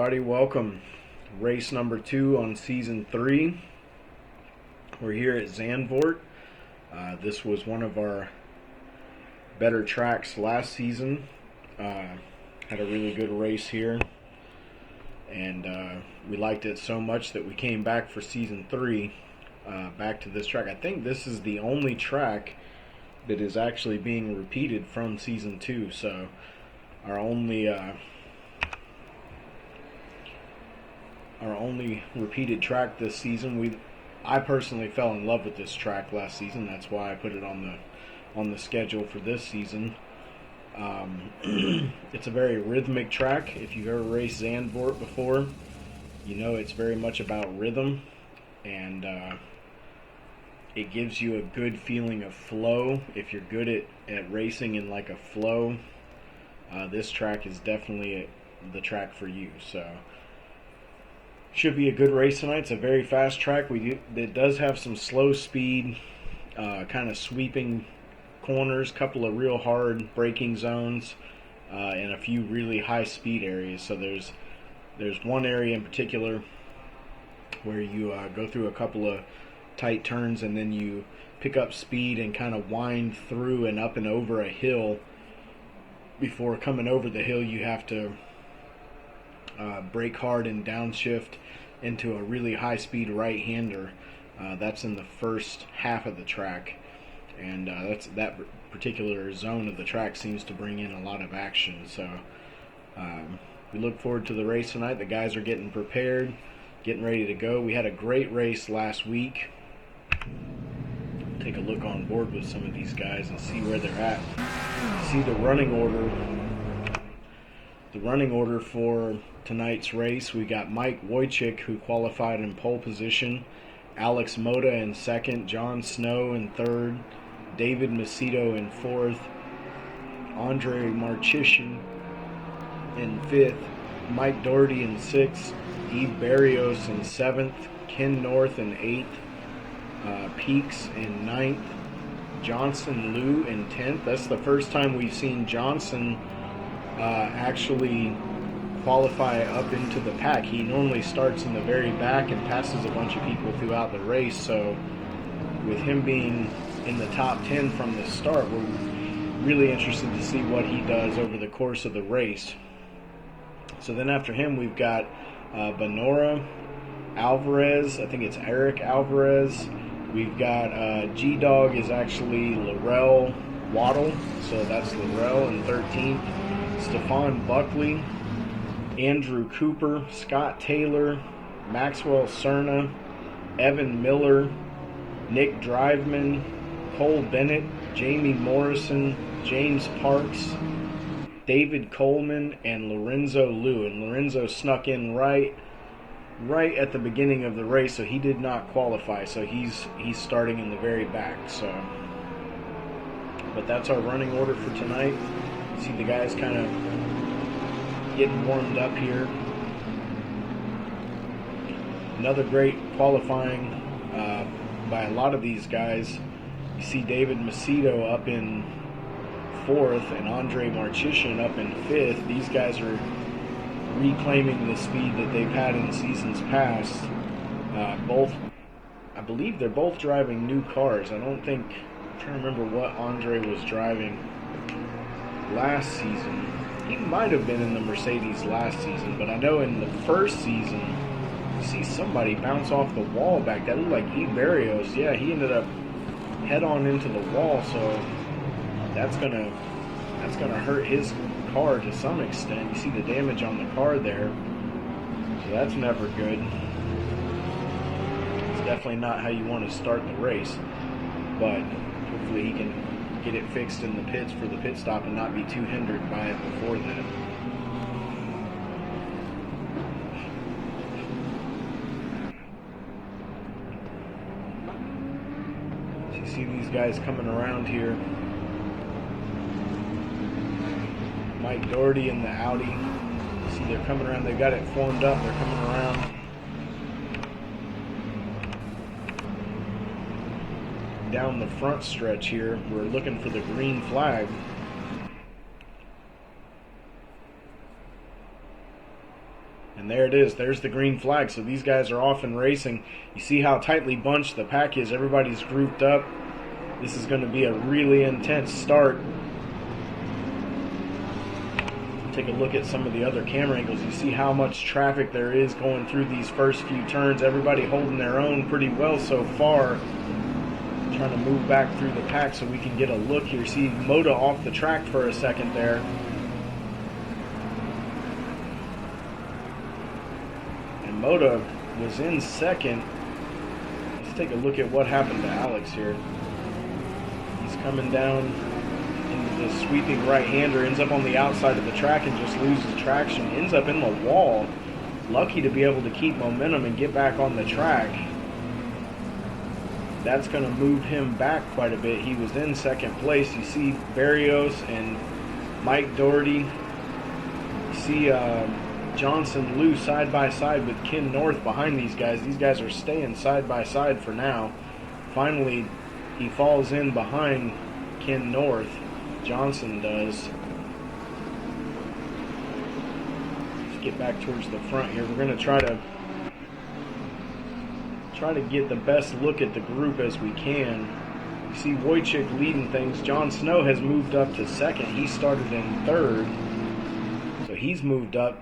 everybody, welcome. Race number 2 on season 3. We're here at Zandvoort. This was one of our better tracks last season. Had a really good race here, and we liked it so much that we came back for season 3, back to this track. I think this is the only track that is actually being repeated from season 2, so our only repeated track this season. I personally fell in love with this track last season. That's why I put it on the schedule for this season. It's a very rhythmic track. If you've ever raced Zandvoort before, you know it's very much about rhythm, and it gives you a good feeling of flow. If you're good at racing in like a flow, this track is definitely the track for you. So should be a good race tonight. It's a very fast track. It does have some slow speed, kind of sweeping corners, couple of real hard braking zones, and a few really high speed areas. So there's one area in particular where you go through a couple of tight turns, and then you pick up speed and kind of wind through and up and over a hill. Before coming over the hill, you have to brake hard and downshift into a really high-speed right-hander. That's in the first half of the track, and that particular zone of the track seems to bring in a lot of action. So we look forward to the race tonight. The guys are getting prepared, getting ready to go. We had a great race last week. Take a look on board with some of these guys and see where they're at. See the running order. The running order for tonight's race: we got Mike Wojcik, who qualified in pole position, Alex Moda in second, John Snow in third, David Macedo in fourth, Andre Marchishin in fifth, Mike Doherty in sixth, Eve Barrios in seventh, Ken North in eighth, Peaks in ninth, Johnson Liu in 10th. That's the first time we've seen Johnson actually qualify up into the pack. He normally starts in the very back and passes a bunch of people throughout the race. So with him being in the top 10 from the start, we're really interested to see what he does over the course of the race. So then after him, we've got Benora Alvarez. I think it's Eric Alvarez. We've got G-Dog is actually Laurel Waddle, so that's Laurel in 13th. Stefan Buckley, Andrew Cooper, Scott Taylor, Maxwell Cerna, Evan Miller, Nick Driveman, Cole Bennett, Jamie Morrison, James Parks, David Coleman, and Lorenzo Liu. And Lorenzo snuck in right at the beginning of the race, so he did not qualify. So he's starting in the very back. So, but that's our running order for tonight. See the guys kind of getting warmed up here. Another great qualifying by a lot of these guys. You see David Macedo up in 4th and Andre Marchishin up in 5th. These guys are reclaiming the speed that they've had in seasons past. I believe they're both driving new cars. I'm trying to remember what Andre was driving last season. He might have been in the Mercedes last season, but I know in the first season, you see somebody bounce off the wall back. That looked like E. Barrios. Yeah, he ended up head on into the wall, so that's gonna hurt his car to some extent. You see the damage on the car there, so that's never good. It's definitely not how you want to start the race, but hopefully he can get it fixed in the pits for the pit stop and not be too hindered by it before that. So you see these guys coming around here. Mike Doherty in the Audi. See, they're coming around. They've got it formed up. They're coming around. Down the front stretch here, we're looking for the green flag. And there it is. There's the green flag. So these guys are off and racing. You see how tightly bunched the pack is. Everybody's grouped up. This is going to be a really intense start. Take a look at some of the other camera angles. You see how much traffic there is going through these first few turns. Everybody holding their own pretty well so far. Trying to move back through the pack so we can get a look here. See Moda off the track for a second there. And Moda was in second. Let's take a look at what happened to Alex here. He's coming down into the sweeping right-hander, ends up on the outside of the track and just loses traction, ends up in the wall. Lucky to be able to keep momentum and get back on the track. That's going to move him back quite a bit. He was in second place. You see Barrios and Mike Doherty. You see Johnson Liu side by side with Ken North behind these guys. These guys are staying side by side for now. Finally, he falls in behind Ken North. Johnson does. Let's get back towards the front here. We're going to try to get the best look at the group as we can. You see Wojcik leading things. John Snow has moved up to second. He started in third, so he's moved up.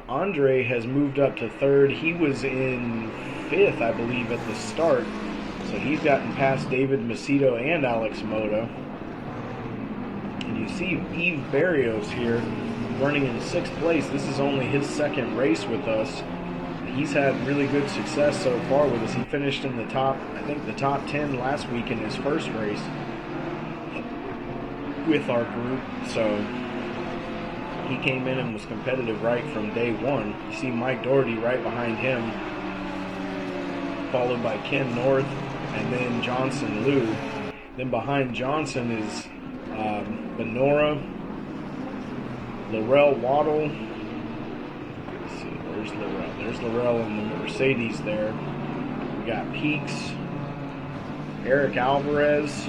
Andre has moved up to third. He was in fifth, I believe, at the start, so he's gotten past David Macedo and Alex Moda. And you see Yves Barrios here running in sixth place. This is only his second race with us. He's had really good success so far with us. He finished in the top, I think the top 10 last week in his first race with our group. So he came in and was competitive right from day one. You see Mike Doherty right behind him, followed by Ken North and then Johnson Liu. Then behind Johnson is Benora, Laurel Waddle. There's Laurel. There's Laurel in the Mercedes there. We got Peaks, Eric Alvarez,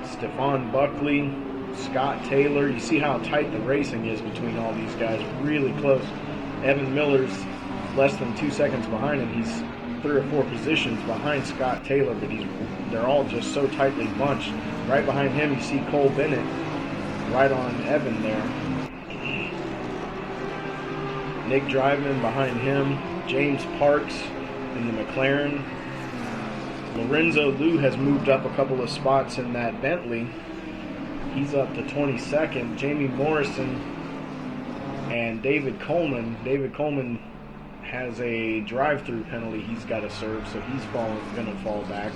Stefan Buckley, Scott Taylor. You see how tight the racing is between all these guys. Really close. Evan Miller's less than 2 seconds behind him. He's 3 or 4 positions behind Scott Taylor, but they're all just so tightly bunched. Right behind him, you see Cole Bennett right on Evan there. Nick Driveman behind him, James Parks in the McLaren. Lorenzo Liu has moved up a couple of spots in that Bentley. He's up to 22nd. Jamie Morrison and David Coleman. David Coleman has a drive-through penalty he's got to serve, so he's going to fall back.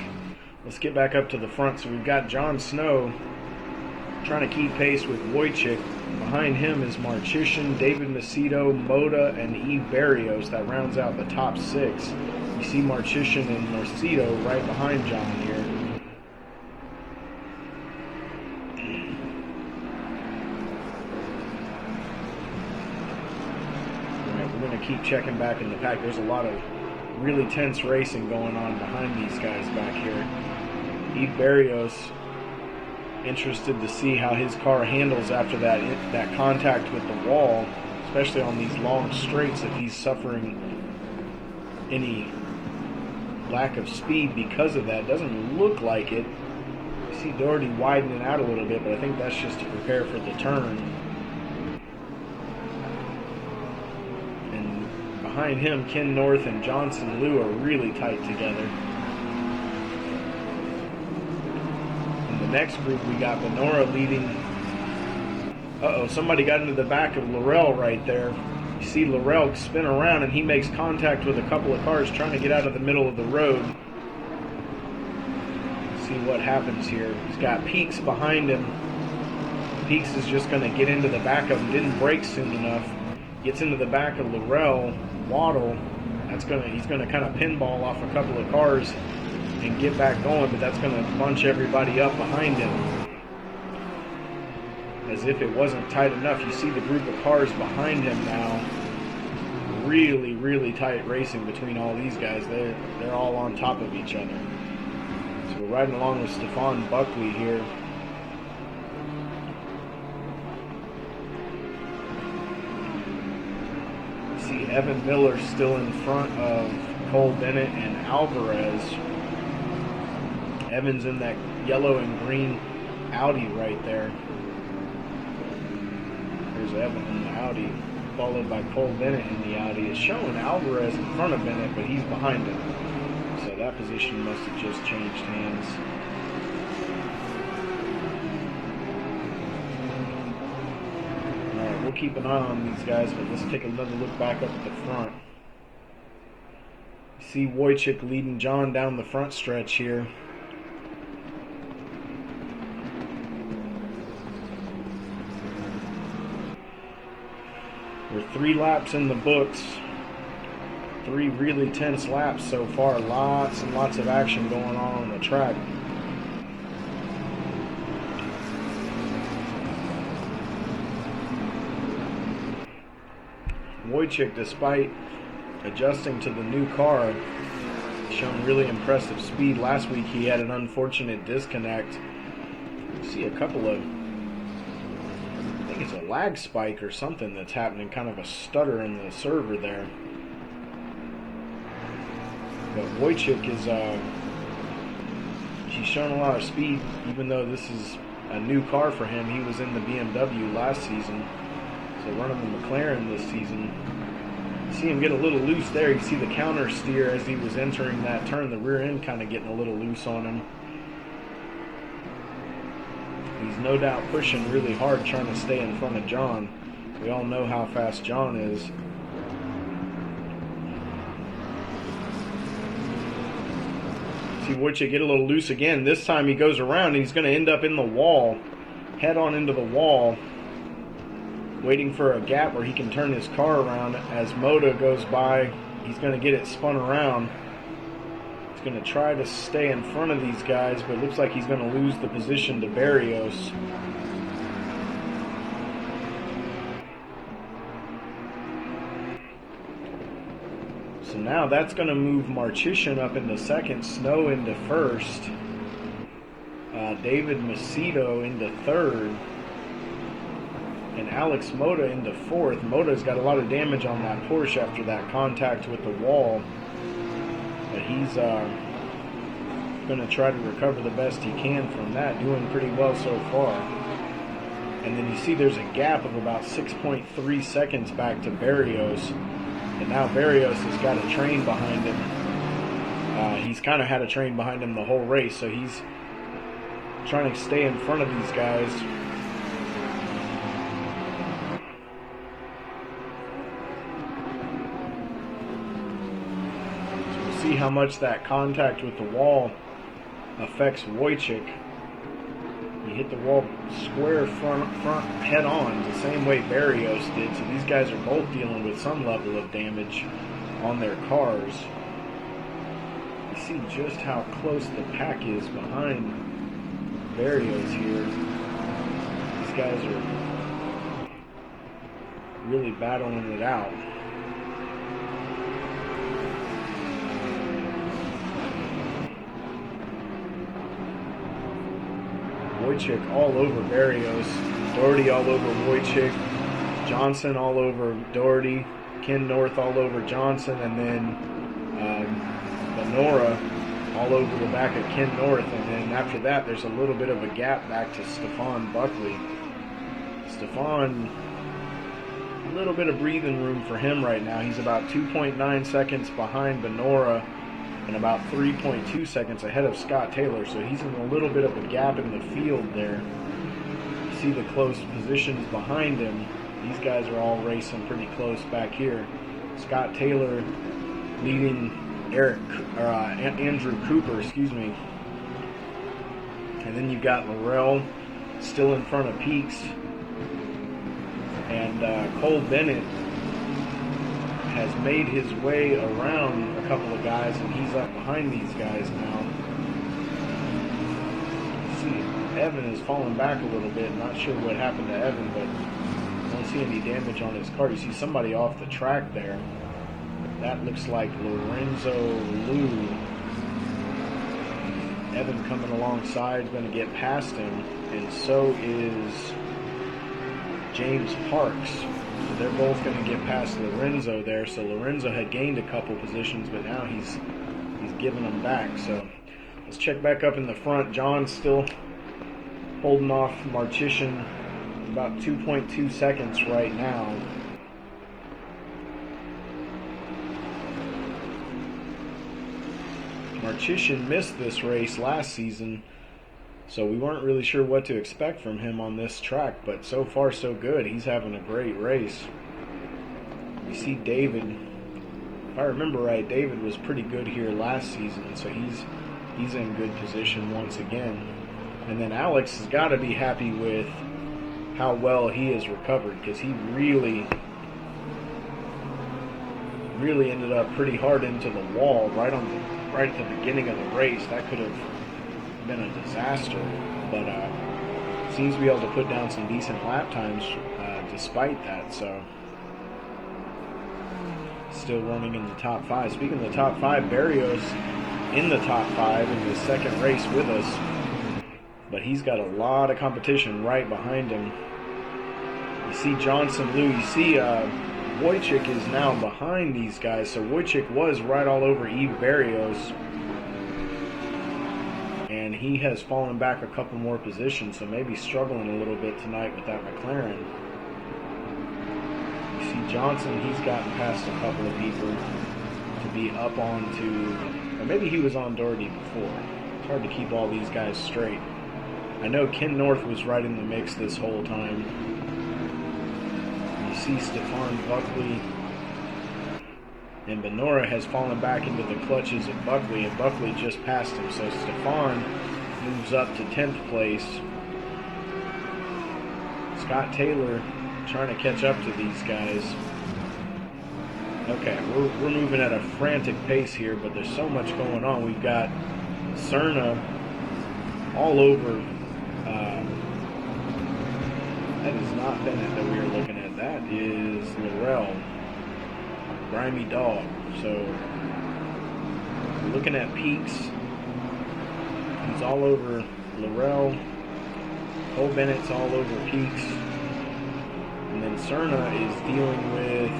Let's get back up to the front. So we've got John Snow trying to keep pace with Wojcik. Behind him is Marchician, David Macedo, Moda, and Yves Barrios. That rounds out the top 6. You see Marchician and Macedo right behind John here. Alright, we're going to keep checking back in the pack. There's a lot of really tense racing going on behind these guys back here. Yves Barrios, interested to see how his car handles after that contact with the wall, especially on these long straights, if he's suffering any lack of speed because of that. Doesn't look like it. You see Doherty widening out a little bit, but I think that's just to prepare for the turn. And behind him, Ken North and Johnson Liu are really tight together. Next group, we got Benora leading. Somebody got into the back of Laurel right there. You see Laurel spin around and he makes contact with a couple of cars trying to get out of the middle of the road. See what happens here. He's got Peaks behind him. Peaks is just going to get into the back of him. Didn't brake soon enough. Gets into the back of Laurel Waddle. He's going to kind of pinball off a couple of cars and get back going, but that's going to bunch everybody up behind him. As if it wasn't tight enough, you see the group of cars behind him now. Really, really tight racing between all these guys. They're all on top of each other. So we're riding along with Stefan Buckley here. See Evan Miller still in front of Cole Bennett and Alvarez. Evan's in that yellow and green Audi right there. There's Evan in the Audi, followed by Cole Bennett in the Audi. It's showing Alvarez in front of Bennett, but he's behind him. So that position must have just changed hands. Alright, we'll keep an eye on these guys, but let's take another look back up at the front. See Wojcik leading John down the front stretch here. We're 3 laps in the books. 3 really tense laps so far. Lots and lots of action going on the track. Wojcik, despite adjusting to the new car, shown really impressive speed. Last week he had an unfortunate disconnect. You see a couple of, I think it's a lag spike or something that's happening, kind of a stutter in the server there. But Wojcik is, he's shown a lot of speed, even though this is a new car for him. He was in the BMW last season, so running the McLaren this season. You see him get a little loose there. You see the counter steer as he was entering that turn, the rear end kind of getting a little loose on him. He's no doubt pushing really hard, trying to stay in front of John. We all know how fast John is. See Wojcik get a little loose again. This time he goes around and he's going to end up in the wall, head on into the wall, waiting for a gap where he can turn his car around. As Moda goes by, he's going to get it spun around. He's going to try to stay in front of these guys, but it looks like he's going to lose the position to Barrios. So now that's going to move Marchishian up into second, Snow into first, David Macedo into third, and Alex Moda into fourth. Moda's got a lot of damage on that Porsche after that contact with the wall, but he's going to try to recover the best he can from that, doing pretty well so far. And then you see there's a gap of about 6.3 seconds back to Barrios. And now Barrios has got a train behind him. He's kind of had a train behind him the whole race, so he's trying to stay in front of these guys. So we'll see how much that contact with the wall affects Wojcik. He hit the wall square front head on, the same way Barrios did. So these guys are both dealing with some level of damage on their cars. You see just how close the pack is behind Barrios here. These guys are really battling it out. Wojcik all over Barrios, Doherty all over Wojcik, Johnson all over Doherty, Ken North all over Johnson, and then Benora all over the back of Ken North. And then after that, there's a little bit of a gap back to Stefan Buckley. Stefan, a little bit of breathing room for him right now. He's about 2.9 seconds behind Benora and about 3.2 seconds ahead of Scott Taylor, so he's in a little bit of a gap in the field there. You see the close positions behind him. These guys are all racing pretty close back here. Scott Taylor leading Andrew Cooper, excuse me. And then you've got Laurel still in front of Peaks. And Cole Bennett has made his way around a couple of guys, and he's up behind these guys now. See, Evan is falling back a little bit. Not sure what happened to Evan, but I don't see any damage on his car. You see somebody off the track there. That looks like Lorenzo Liu. Evan coming alongside is going to get past him, and so is James Parks. So they're both going to get past Lorenzo there. So Lorenzo had gained a couple positions, but now he's giving them back. So let's check back up in the front. John's still holding off Marchician about 2.2 seconds right now. Marchician missed this race last season, so we weren't really sure what to expect from him on this track, but so far so good. He's having a great race. You see David, if I remember right, David was pretty good here last season, so he's in good position once again. And then Alex has got to be happy with how well he has recovered, because he really ended up pretty hard into the wall right at the beginning of the race. That could have been a disaster, but seems to be able to put down some decent lap times despite that. So still running in the top 5. Speaking of the top 5, Barrios in the top 5 in his second race with us, but he's got a lot of competition right behind him. You see Johnson, Lou, you see Wojcik is now behind these guys, so Wojcik was right all over Yves Barrios, and he has fallen back a couple more positions, so maybe struggling a little bit tonight with that McLaren. You see Johnson, he's gotten past a couple of people to be up onto, or maybe he was on Doherty before. It's hard to keep all these guys straight. I know Ken North was right in the mix this whole time. You see Stefan Buckley, and Benora has fallen back into the clutches of Buckley, and Buckley just passed him. So Stefan moves up to 10th place. Scott Taylor trying to catch up to these guys. Okay, we're moving at a frantic pace here, but there's so much going on. We've got Cerna all over. That is not Bennett that we are looking at. That is Laurel. Grimy Dog. So, looking at Peaks. He's all over Laurel. Cole Bennett's all over Peaks. And then Cerna is dealing with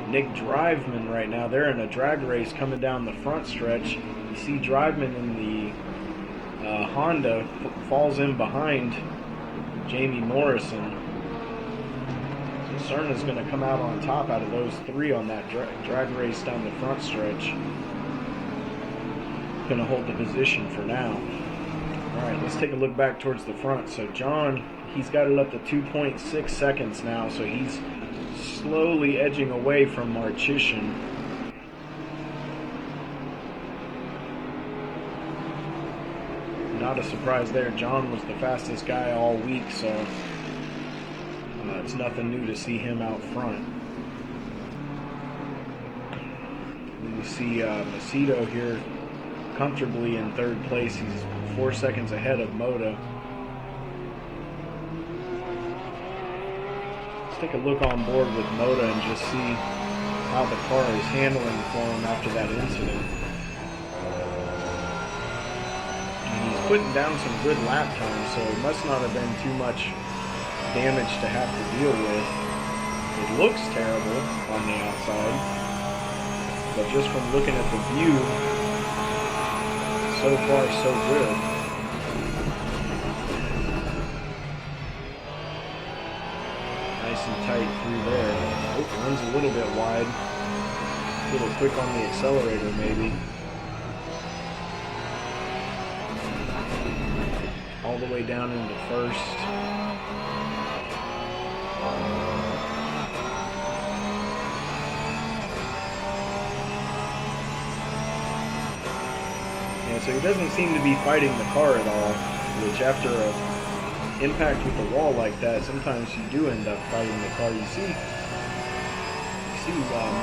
Nick Driveman right now. They're in a drag race coming down the front stretch. You see Driveman in the Honda falls in behind Jamie Morrison. So Cerna's going to come out on top out of those 3 on that drag race down the front stretch. Going to hold the position for now. Alright, let's take a look back towards the front. So John, he's got it up to 2.6 seconds now, so he's slowly edging away from Marchician. Not a surprise there. John was the fastest guy all week, so it's nothing new to see him out front. You see Macedo here comfortably in 3rd place. He's 4 seconds ahead of Moda. Let's take a look on board with Moda and just see how the car is handling for him after that incident. Putting down some good lap time, so it must not have been too much damage to have to deal with. It looks terrible on the outside, but just from looking at the view, so far so good. Nice and tight through there. Oh, runs a little bit wide. A little quick on the accelerator maybe. All the way down into 1st. Yeah, so he doesn't seem to be fighting the car at all, which after an impact with the wall like that, sometimes you do end up fighting the car. You see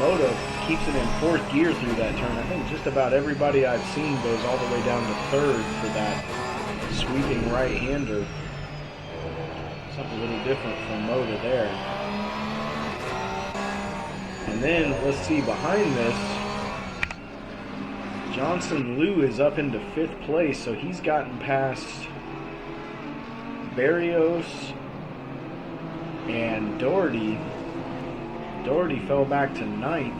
Moda keeps it in 4th gear through that turn. I think just about everybody I've seen goes all the way down to 3rd for that sweeping right-hander. Something a little different from Moda there. And then, let's see, behind this, Johnson Lou is up into 5th place, so he's gotten past Barrios and Doherty Doherty fell back to 9th.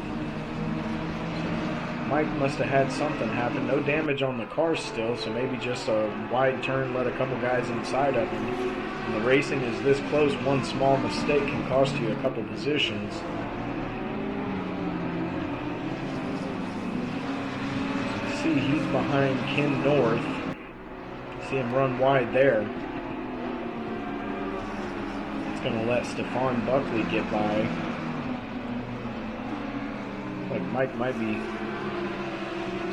Mike must have had something happen. No damage on the car still, so maybe just a wide turn, let a couple guys inside of him. And the racing is this close, one small mistake can cost you a couple positions. See, he's behind Ken North. See him run wide there. It's going to let Stephon Buckley get by. Like Mike might be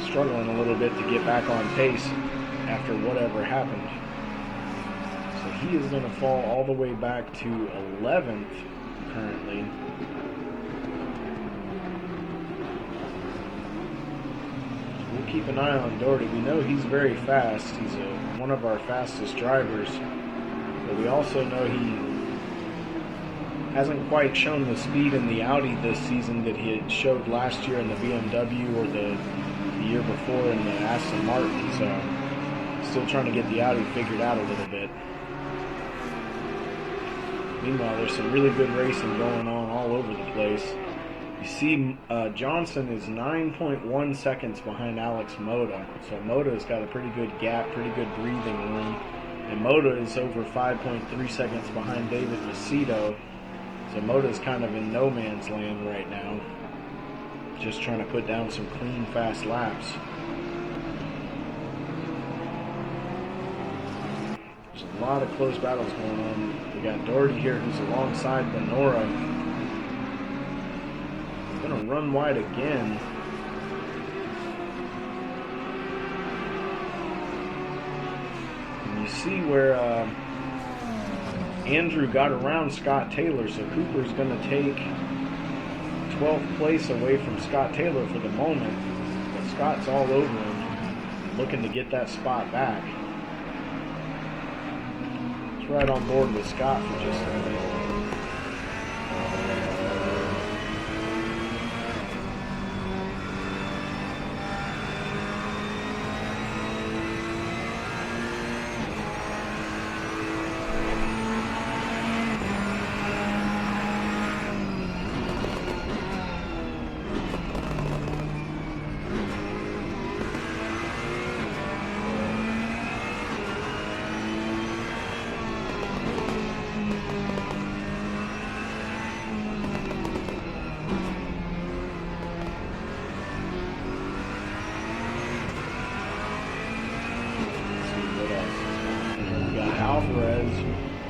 struggling a little bit to get back on pace after whatever happened. So he is going to fall all the way back to 11th currently. We'll keep an eye on Doherty. We know he's very fast. He's one of our fastest drivers. But we also know he hasn't quite shown the speed in the Audi this season that he had showed last year in the BMW or the year before in the Aston Martin. So still trying to get the Audi figured out a little bit. Meanwhile, there's some really good racing going on all over the place. You see Johnson is 9.1 seconds behind Alex Moda. So Moda's got a pretty good gap, pretty good breathing room. And Moda is over 5.3 seconds behind David Macedo. So Moda's kind of in no man's land right now. Just trying to put down some clean, fast laps. There's a lot of close battles going on. We got Doherty here who's alongside Benora. Gonna run wide again. And you see where Andrew got around Scott Taylor, so Cooper's gonna take 12th place away from Scott Taylor for the moment. But Scott's all over him, looking to get that spot back. It's right on board with Scott for just a minute.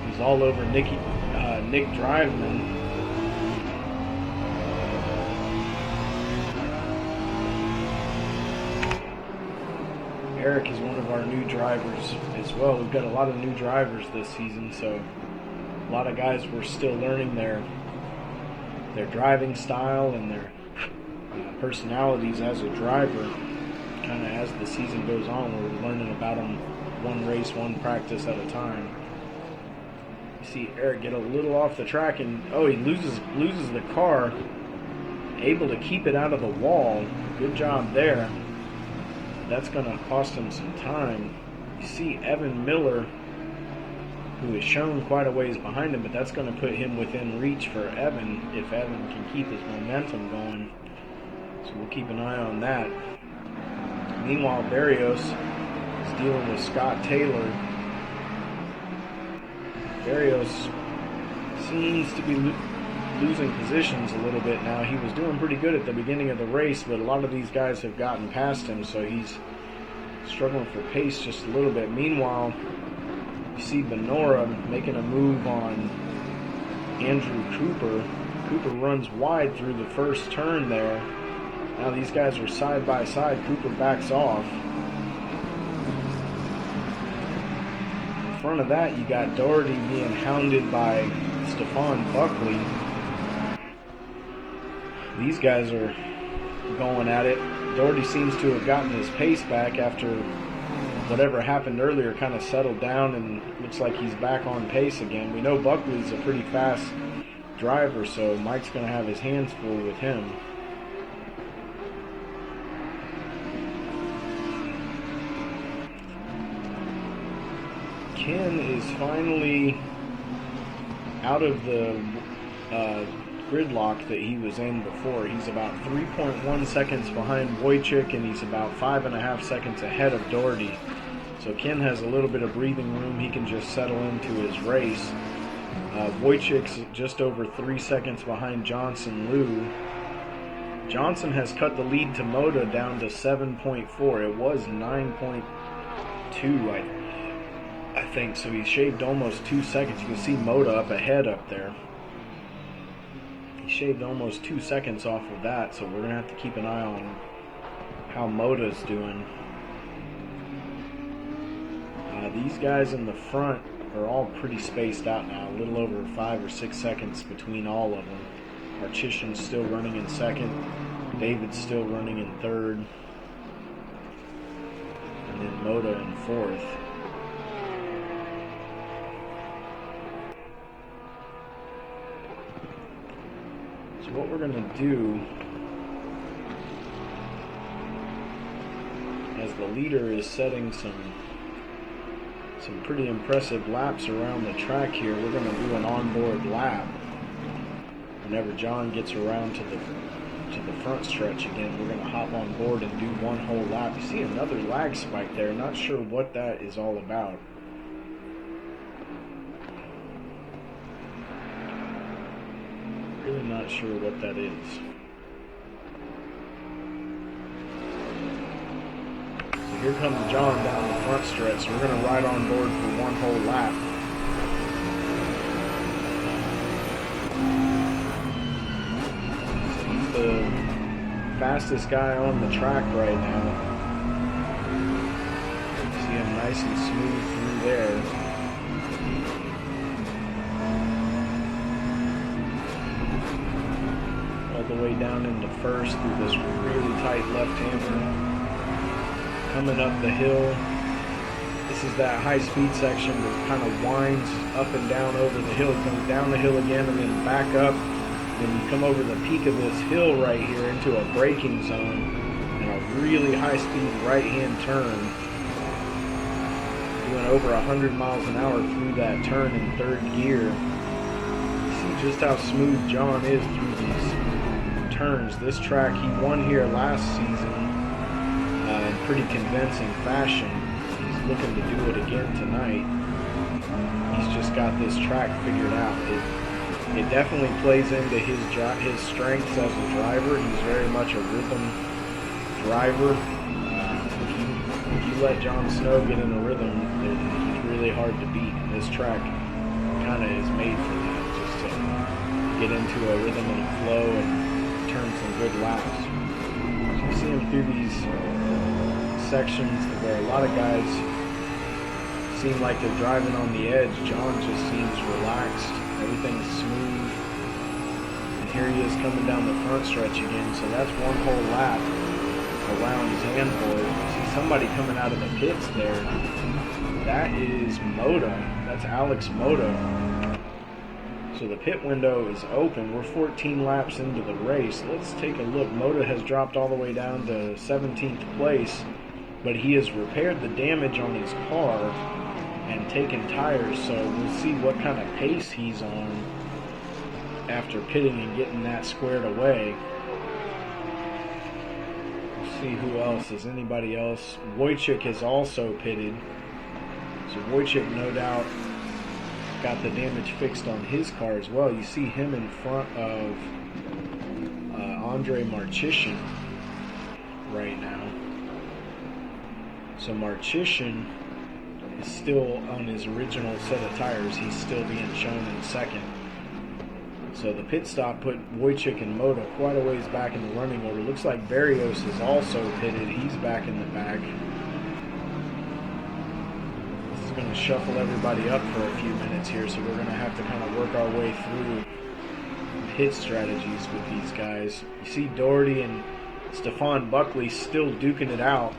He's all over Nick Driveman. Eric is one of our new drivers as well. We've got a lot of new drivers this season, so a lot of guys were still learning their driving style and their personalities as a driver. Kind of as the season goes on, we're learning about them one race, one practice at a time. You see Eric get a little off the track, and he loses the car. Able to keep it out of the wall. Good job there. That's going to cost him some time. You see Evan Miller, who is shown quite a ways behind him, but that's going to put him within reach for Evan if Evan can keep his momentum going. So we'll keep an eye on that. Meanwhile, Barrios is dealing with Scott Taylor. Barrios seems to be losing positions a little bit now. He was doing pretty good at the beginning of the race, but a lot of these guys have gotten past him, so he's struggling for pace just a little bit. Meanwhile, you see Benora making a move on Andrew Cooper. Cooper runs wide through the first turn there. Now these guys are side by side. Cooper backs off. In front of that, you got Doherty being hounded by Stephon Buckley. These guys are going at it. Doherty seems to have gotten his pace back after whatever happened earlier kind of settled down, and looks like he's back on pace again. We know Buckley's a pretty fast driver, so Mike's going to have his hands full with him. Ken is finally out of the gridlock that he was in before. He's about 3.1 seconds behind Wojcik, and he's about 5.5 seconds ahead of Doherty. So Ken has a little bit of breathing room. He can just settle into his race. Wojcik's just over 3 seconds behind Johnson Liu. Johnson has cut the lead to Moda down to 7.4. It was 9.2, I think. So he shaved almost 2 seconds. You can see Moda up ahead up there. He shaved almost 2 seconds off of that, so we're going to have to keep an eye on how Moda's doing. These guys in the front are all pretty spaced out now, a little over 5 or 6 seconds between all of them. Marchishin's still running in second, David's still running in third, and then Moda in fourth. So what we're going to do, as the leader is setting some pretty impressive laps around the track here, we're going to do an onboard lap. Whenever John gets around to the front stretch again, we're going to hop on board and do one whole lap. You see another lag spike there. Not sure what that is all about. Really not sure what that is. Here comes John down the front stretch. So we're going to ride on board for one whole lap. So he's the fastest guy on the track right now. See him nice and smooth through there. All the way down into first through this really tight left-hander. Coming up the hill. This is that high-speed section that kind of winds up and down over the hill. It goes down the hill again and then back up. Then you come over the peak of this hill right here into a braking zone and a really high-speed right-hand turn. Doing over 100 miles an hour through that turn in third gear. You see just how smooth John is through these turns. This track, he won here last season. In pretty convincing fashion. He's looking to do it again tonight. He's just got this track figured out. It definitely plays into his strengths as a driver. He's very much a rhythm driver. If you let Jon Snow get in a rhythm, he's really hard to beat. And this track kind of is made for that, just to get into a rhythm and a flow and turn some good laps. So you see him through these sections where a lot of guys seem like they're driving on the edge. John just seems relaxed. Everything's smooth. And here he is coming down the front stretch again. So that's one whole lap around Zandvoort. See somebody coming out of the pits there. That is Moda. That's Alex Moda. So the pit window is open. We're 14 laps into the race. Let's take a look. Moda has dropped all the way down to 17th place. But he has repaired the damage on his car and taken tires, so we'll see what kind of pace he's on after pitting and getting that squared away. We'll see who else. Is anybody else? Wojcik has also pitted. So Wojcik, no doubt, got the damage fixed on his car as well. You see him in front of Andre Marchishin right now. So Marchishin is still on his original set of tires. He's still being shown in second. So the pit stop put Wojcik and Moda quite a ways back in the running order. Looks like Barrios is also pitted. He's back in the back. This is going to shuffle everybody up for a few minutes here, so we're going to have to kind of work our way through pit strategies with these guys. You see Doherty and Stefan Buckley still duking it out.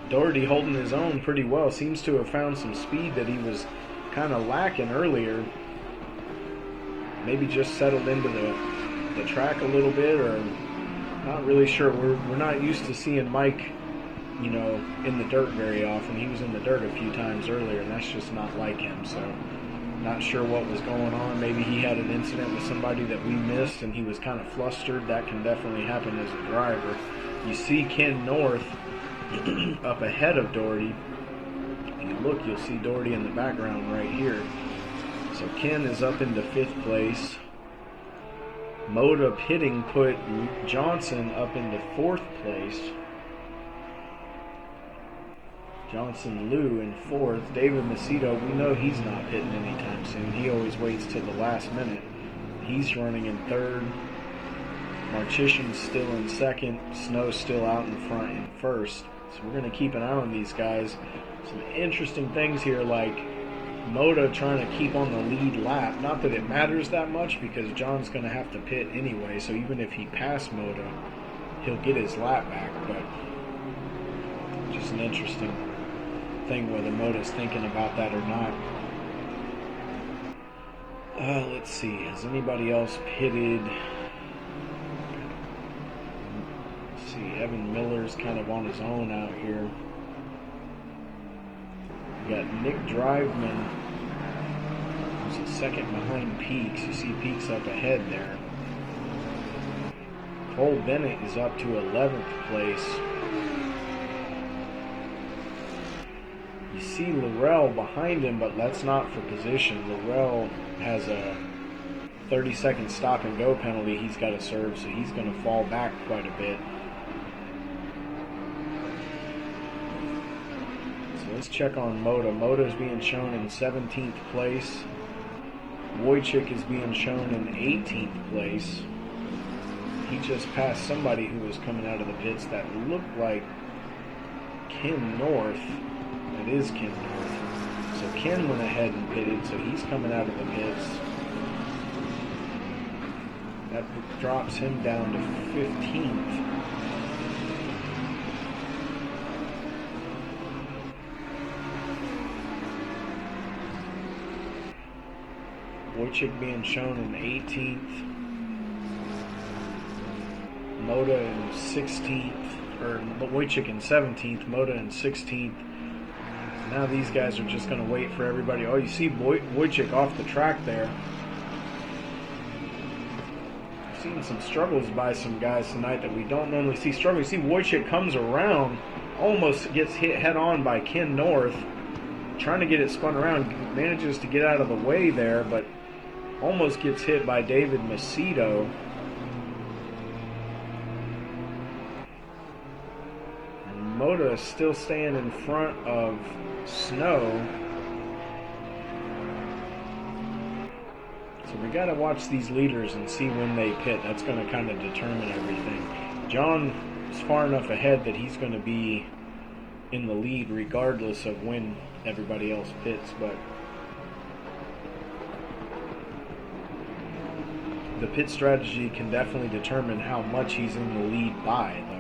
Doherty holding his own pretty well. Seems to have found some speed that he was kind of lacking earlier. Maybe just settled into the track a little bit, or not really sure. We're not used to seeing Mike, in the dirt very often. He was in the dirt a few times earlier, and that's just not like him. So Not sure what was going on. Maybe he had an incident with somebody that we missed and he was kind of flustered. That can definitely happen as a driver. You see Ken North up ahead of Doherty. If you look, you'll see Doherty in the background right here. So Ken is up into 5th place. Moda pitting put Johnson up into 4th place. Johnson Lou in 4th. David Macedo, we know he's not pitting anytime soon. He always waits till the last minute. He's running in 3rd. Marchission's still in 2nd. Snow's still out in front in 1st. So we're going to keep an eye on these guys. Some interesting things here, like Moda trying to keep on the lead lap. Not that it matters that much because John's going to have to pit anyway. So even if he passed Moda, he'll get his lap back. But just an interesting thing whether Moda's thinking about that or not. Let's see. Has anybody else pitted? Let's see. Evan Miller's kind of on his own out here. We got Nick Driveman, who's a 2nd behind Peaks. You see Peaks up ahead there. Cole Bennett is up to 11th place. You see Laurel behind him, but that's not for position. Laurel has a 30-second stop and go penalty he's got to serve, so he's going to fall back quite a bit. So let's check on Moda. Moda is being shown in 17th place. Wojcik is being shown in 18th place. He just passed somebody who was coming out of the pits that looked like Ken North. It is Ken North. So Ken went ahead and pitted, so he's coming out of the pits. That drops him down to 15th. Wojcik being shown in 18th. Moda in 16th, or Wojcik in 17th, Moda in 16th. Now these guys are just going to wait for everybody. Oh, you see Wojcik off the track there. I've seen some struggles by some guys tonight that we don't normally see struggle. You see Wojcik comes around, almost gets hit head on by Ken North, trying to get it spun around, manages to get out of the way there, but almost gets hit by David Macedo. Moda is still staying in front of Snow. So we got to watch these leaders and see when they pit. That's going to kind of determine everything. John is far enough ahead that he's going to be in the lead regardless of when everybody else pits, but the pit strategy can definitely determine how much he's in the lead by, though.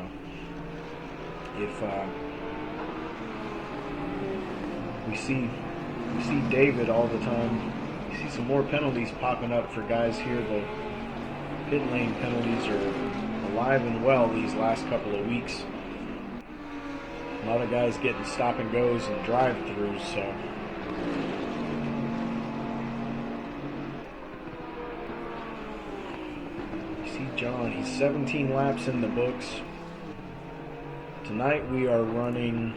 If we see David all the time, you see some more penalties popping up for guys here. The pit lane penalties are alive and well these last couple of weeks. A lot of guys getting stop and goes and drive-throughs, so you see John, he's 17 laps in the books. Tonight we are running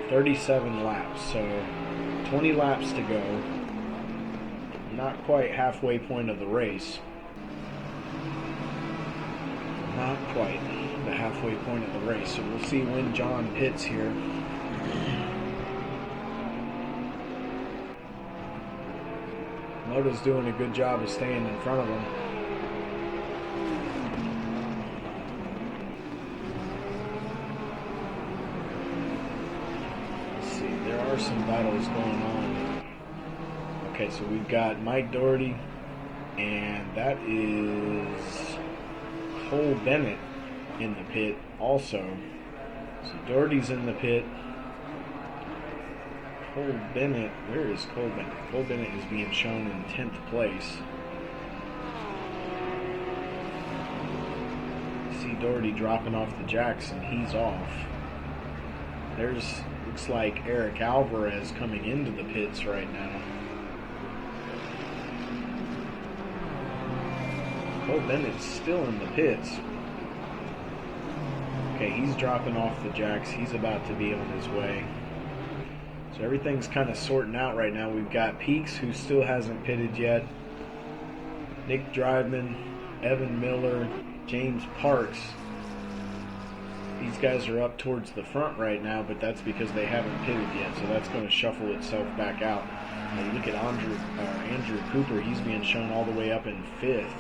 37 laps, so 20 laps to go. Not quite halfway point of the race. Not quite the halfway point of the race, so we'll see when John pits here. Moda's doing a good job of staying in front of him. Some battles going on. Okay, so we've got Mike Doherty, and that is Cole Bennett in the pit also. So Doherty's in the pit. Cole Bennett, where is Cole Bennett? Cole Bennett is being shown in 10th place. See Doherty dropping off the jacks, and he's off. Looks like Eric Alvarez coming into the pits right now. Cole Bennett's still in the pits. Okay, he's dropping off the jacks. He's about to be on his way. So everything's kind of sorting out right now. We've got Peaks, who still hasn't pitted yet. Nick Driveman, Evan Miller, James Parks. These guys are up towards the front right now, but that's because they haven't pitted yet, so that's going to shuffle itself back out. Now look at Andrew Cooper. He's being shown all the way up in 5th.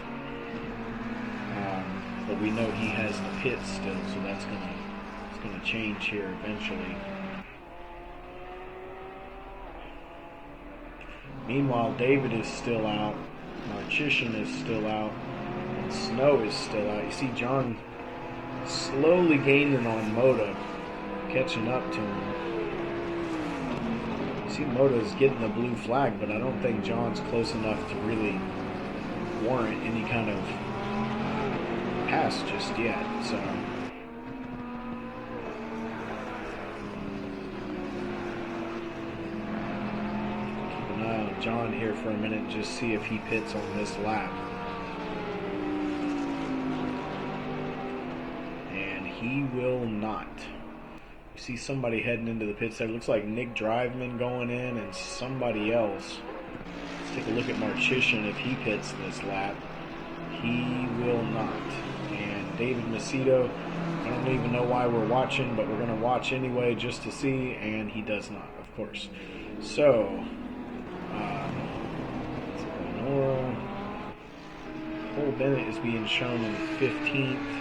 But we know he has the pit still, so that's going to change here eventually. Meanwhile, David is still out. Marchician is still out. And Snow is still out. You see John slowly gaining on Moda, catching up to him. You see Moda's getting the blue flag, but I don't think John's close enough to really warrant any kind of pass just yet. So keep an eye on John here for a minute, just see if he pits on this lap. He will not. You see somebody heading into the pits there. Looks like Nick Driveman going in and somebody else. Let's take a look at Marchician if he pits this lap. He will not. And David Macedo, I don't even know why we're watching, but we're going to watch anyway just to see, and he does not, of course. So, Cole Bennett is being shown in 15th.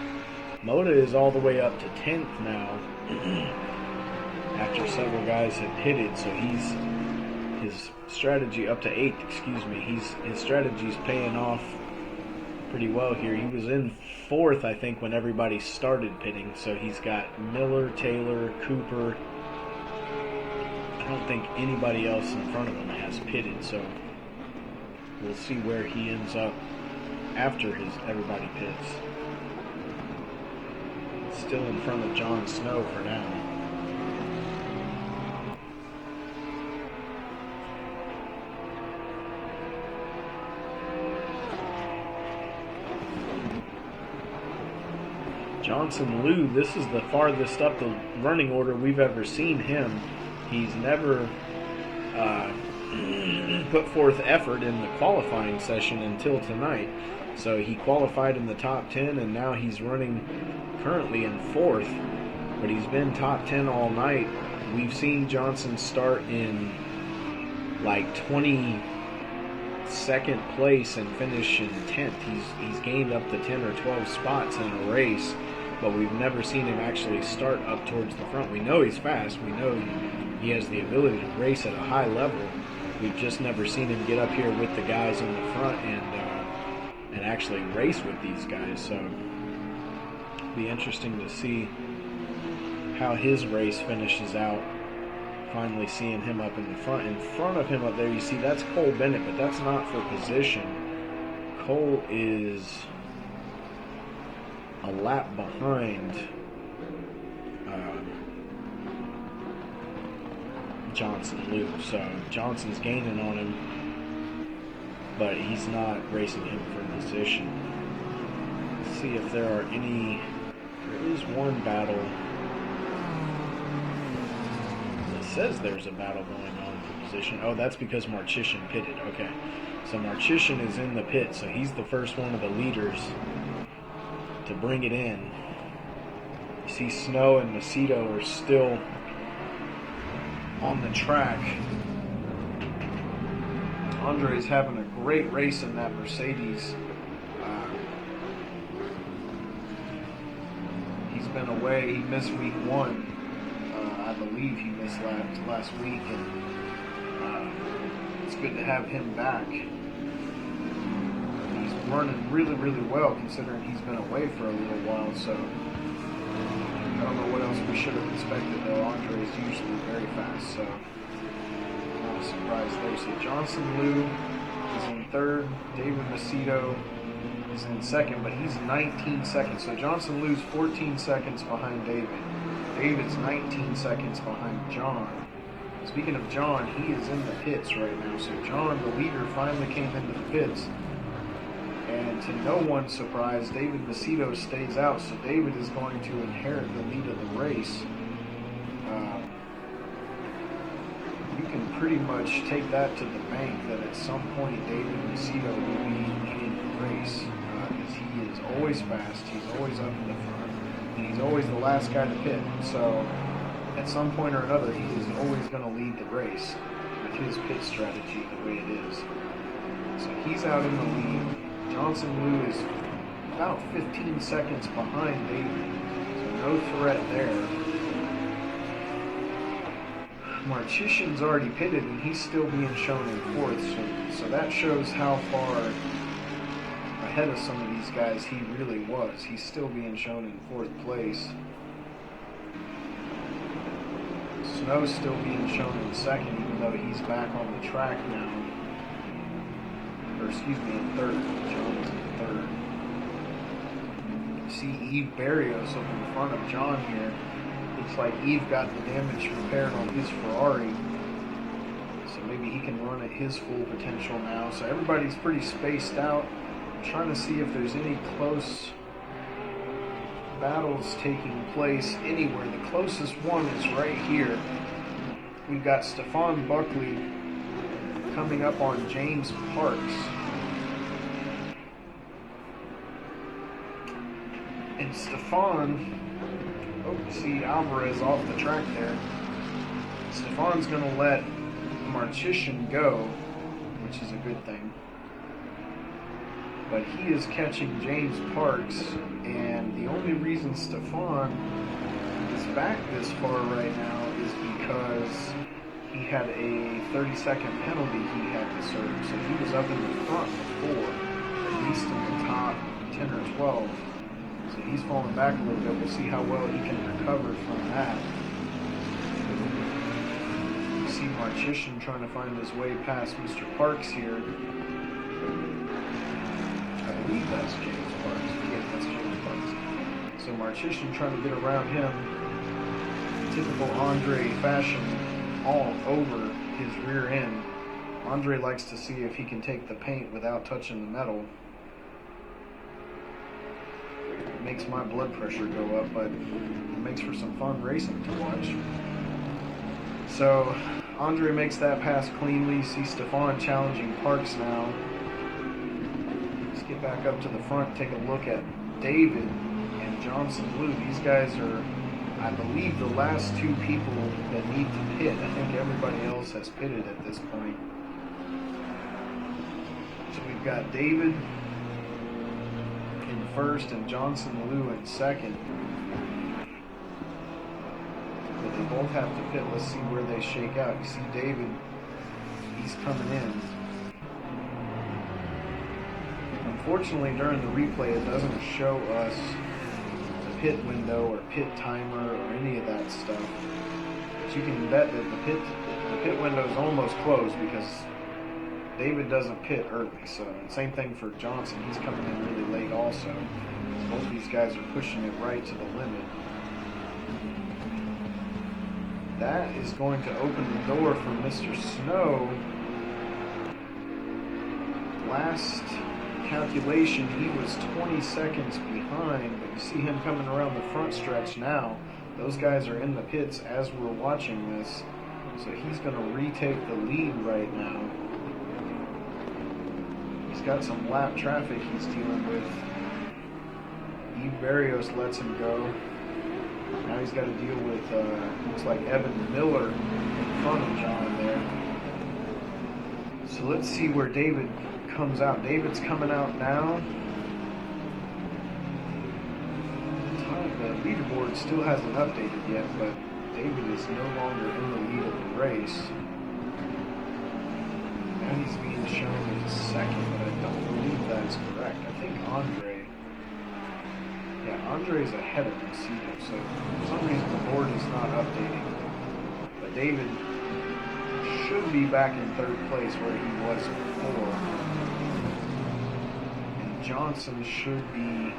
Moda is all the way up to 10th now after several guys have pitted, so his strategy up to 8th, excuse me. His strategy's paying off pretty well here. He was in 4th, I think, when everybody started pitting, so he's got Miller, Taylor, Cooper. I don't think anybody else in front of him has pitted, so we'll see where he ends up after everybody pits. Still in front of John Snow for now. Johnson Liu, this is the farthest up the running order we've ever seen him. He's never put forth effort in the qualifying session until tonight. So he qualified in the top 10, and now he's running currently in 4th, but he's been top 10 all night. We've seen Johnson start in like 22nd place and finish in 10th. He's gained up to 10 or 12 spots in a race, but we've never seen him actually start up towards the front. We know he's fast. We know he has the ability to race at a high level. We've just never seen him get up here with the guys in the front and actually race with these guys. So it'll be interesting to see how his race finishes out. Finally seeing him up in the front. In front of him up there, you see that's Cole Bennett, but that's not for position. Cole is a lap behind Johnson Liu. So Johnson's gaining on him, but he's not racing him for position. Let's see if there are any. There is one battle. It says there's a battle going on for position. Oh, that's because Marchician pitted. Okay. So Marchician is in the pit, so he's the first one of the leaders to bring it in. You see Snow and Macedo are still on the track. Andre's having a great race in that Mercedes. He's been away. He missed week 1. I believe he missed last week, and it's good to have him back. He's running really, really well considering he's been away for a little while, so I don't know what else we should have expected, though. Andre is usually very fast, so not a surprise there. So Johnson Liu is in 3rd. David Macedo is in 2nd, but he's 19 seconds. So Johnson Liu's 14 seconds behind David. David's 19 seconds behind John. Speaking of John, he is in the pits right now. So John, the leader, finally came into the pits. And to no one's surprise, David Macedo stays out, so David is going to inherit the lead of the race. You can pretty much take that to the bank that at some point David Macedo will be leading the race, because he is always fast, he's always up in the front, and he's always the last guy to pit. So at some point or another, he is always going to lead the race with his pit strategy the way it is. So he's out in the lead. Johnson Wu is about 15 seconds behind David, so no threat there. Marchisian's already pitted, and he's still being shown in fourth, so that shows how far ahead of some of these guys he really was. He's still being shown in fourth place. Snow's still being shown in second, even though he's back on the track now. Or excuse me, in third. John is in third. See Yves Barrios up in front of John here. Looks like Yves got the damage repaired on his Ferrari, so maybe he can run at his full potential now. So everybody's pretty spaced out. I'm trying to see if there's any close battles taking place anywhere. The closest one is right here. We've got Stefan Buckley coming up on James Parks. And Stefan, see Alvarez off the track there. Stefan's going to let Marchisian go, which is a good thing. But he is catching James Parks, and the only reason Stefan is back this far right now is because he had a 30-second penalty he had to serve. So he was up in the front before, at least in the top 10 or 12. So he's falling back a little bit. We'll see how well he can recover from that. You see Marchisian trying to find his way past Mr. Parks here. I believe that's James Parks. Yeah, that's James Parks. So Marchisian trying to get around him. Typical Andre fashion, all over his rear end. Andre likes to see if he can take the paint without touching the metal. It makes my blood pressure go up, but it makes for some fun racing to watch. So Andre makes that pass cleanly. See Stefan challenging Parks now. Let's get back up to the front, take a look at David and Johnson Wu. These guys are, I believe, the last two people that need to pit. I think everybody else has pitted at this point. So we've got David in first and Johnson Wu in second. But they both have to pit. Let's see where they shake out. You see David, he's coming in. Unfortunately, during the replay, it doesn't show us the pit window or pit timer or any of that stuff. But you can bet that the pit window is almost closed because David doesn't pit early. So same thing for Johnson. He's coming in really late also. Both of these guys are pushing it right to the limit. That is going to open the door for Mr. Snow. Last calculation, he was 20 seconds behind, but you see him coming around the front stretch now. Those guys are in the pits as we're watching this, so he's going to retake the lead right now. He's got some lap traffic he's dealing with. Yves Barrios lets him go. Now he's got to deal with, looks like Evan Miller in front of John there. So let's see where David comes out. David's coming out now. The leaderboard still hasn't updated yet, but David is no longer in the lead of the race. Now he's being shown as second, but I don't believe that's correct. I think Andre's ahead of Macedo, so for some reason the board is not updating. But David should be back in third place where he was before. Johnson should be.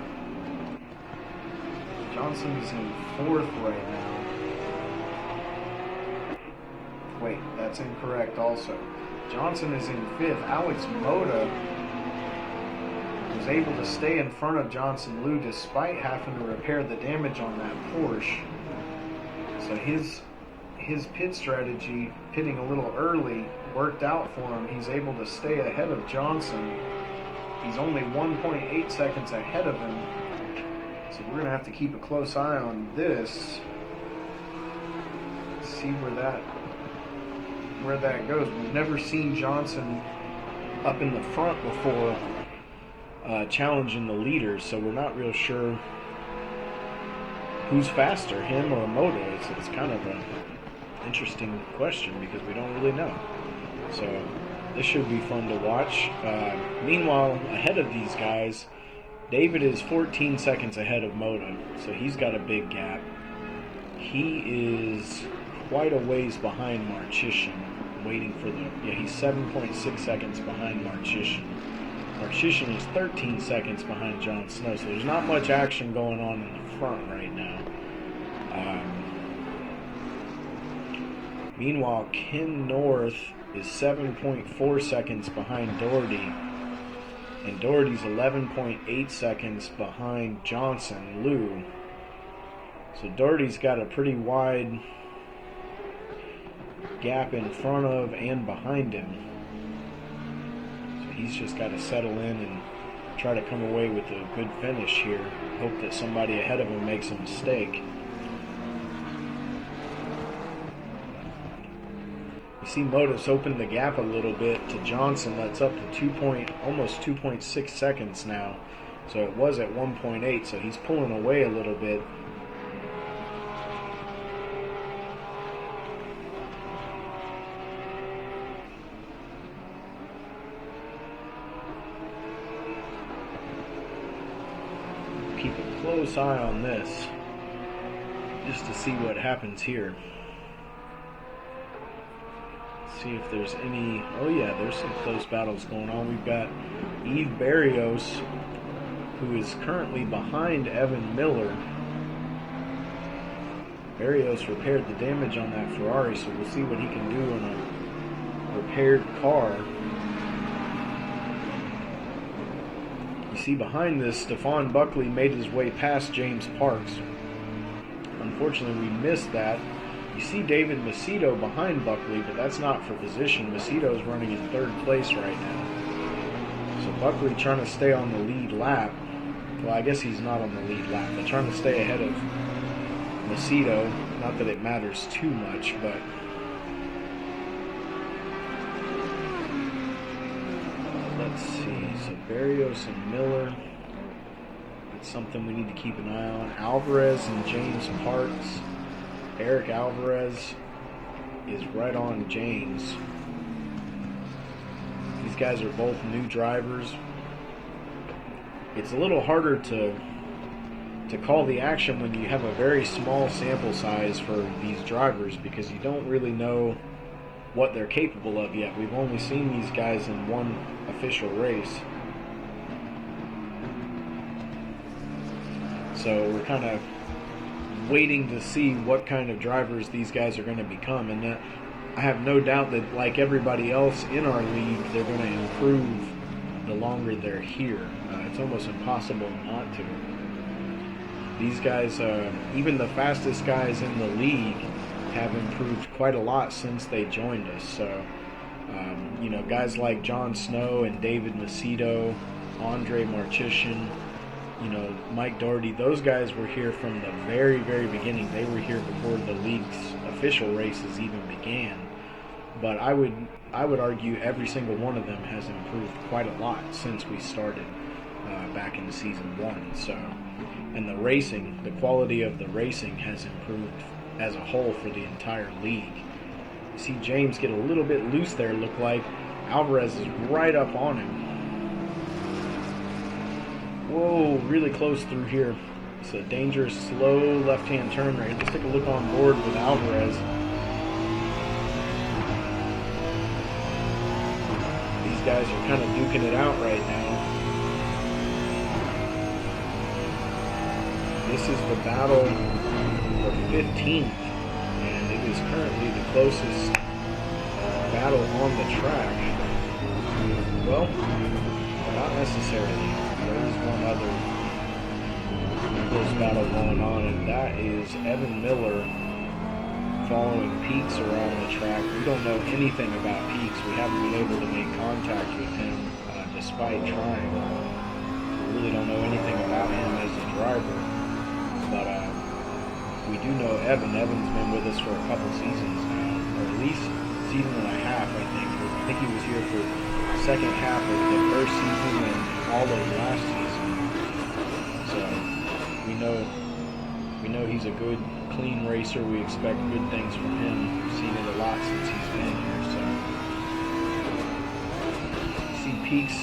Johnson is in fourth right now. Wait, that's incorrect also. Johnson is in fifth. Alex Moda was able to stay in front of Johnson Liu despite having to repair the damage on that Porsche. So his pit strategy, pitting a little early, worked out for him. He's able to stay ahead of Johnson. He's only 1.8 seconds ahead of him. So we're going to have to keep a close eye on this. See where that goes. We've never seen Johnson up in the front before, challenging the leaders, so we're not real sure who's faster, him or Moto. It's kind of an interesting question because we don't really know. So this should be fun to watch. Meanwhile, ahead of these guys, David is 14 seconds ahead of Moto, so he's got a big gap. He is quite a ways behind Marchician, waiting for he's 7.6 seconds behind Marchician. Marchician is 13 seconds behind Jon Snow, so there's not much action going on in the front right now. Meanwhile, Ken North is 7.4 seconds behind Doherty, and Doherty's 11.8 seconds behind Johnson Liu. So Doherty's got a pretty wide gap in front of and behind him. So he's just got to settle in and try to come away with a good finish here. Hope that somebody ahead of him makes a mistake. You see Motus open the gap a little bit to Johnson. That's up to almost 2.6 seconds now. So it was at 1.8, so he's pulling away a little bit. Keep a close eye on this just to see what happens here. See if there's any. Oh yeah, there's some close battles going on. We've got Yves Barrios, who is currently behind Evan Miller. Barrios repaired the damage on that Ferrari, so we'll see what he can do in a repaired car. You see behind this, Stefan Buckley made his way past James Parks. Unfortunately, we missed that. You see David Macedo behind Buckley, but that's not for position. Macedo's running in third place right now. So Buckley trying to stay on the lead lap. Well, I guess he's not on the lead lap, but trying to stay ahead of Macedo. Not that it matters too much, but let's see. So Barrios and Miller. It's something we need to keep an eye on. Alvarez and James Parks. Eric Alvarez is right on James. These guys are both new drivers. It's a little harder to call the action when you have a very small sample size for these drivers because you don't really know what they're capable of yet. We've only seen these guys in one official race. So we're kind of waiting to see what kind of drivers these guys are going to become, and I have no doubt that, like everybody else in our league, they're going to improve the longer they're here. It's almost impossible not to. These guys, even the fastest guys in the league, have improved quite a lot since they joined us. So, guys like Jon Snow and David Macedo, Andre Marchician, Mike Doherty, those guys were here from the very, very beginning. They were here before the league's official races even began. But I would argue every single one of them has improved quite a lot since we started back in season 1. So, and the racing, the quality of the racing has improved as a whole for the entire league. You see James get a little bit loose there, look like. Alvarez is right up on him. Whoa, really close through here. It's a dangerous, slow left-hand turn right here. Let's take a look on board with Alvarez. These guys are kind of duking it out right now. This is the battle for 15th, and it is currently the closest battle on the track. Well, not necessarily. is one other close battle going on, and that is Evan Miller following Peaks around the track. We don't know anything about Peaks. We haven't been able to make contact with him despite trying. We really don't know anything about him as a driver, but we do know Evan. Evan's been with us for a couple seasons now, or at least season and a half, I think. I think he was here for the second half of the first season and all of last season. So we know he's a good, clean racer. We expect good things from him. We've seen it a lot since he's been here. So you see Peaks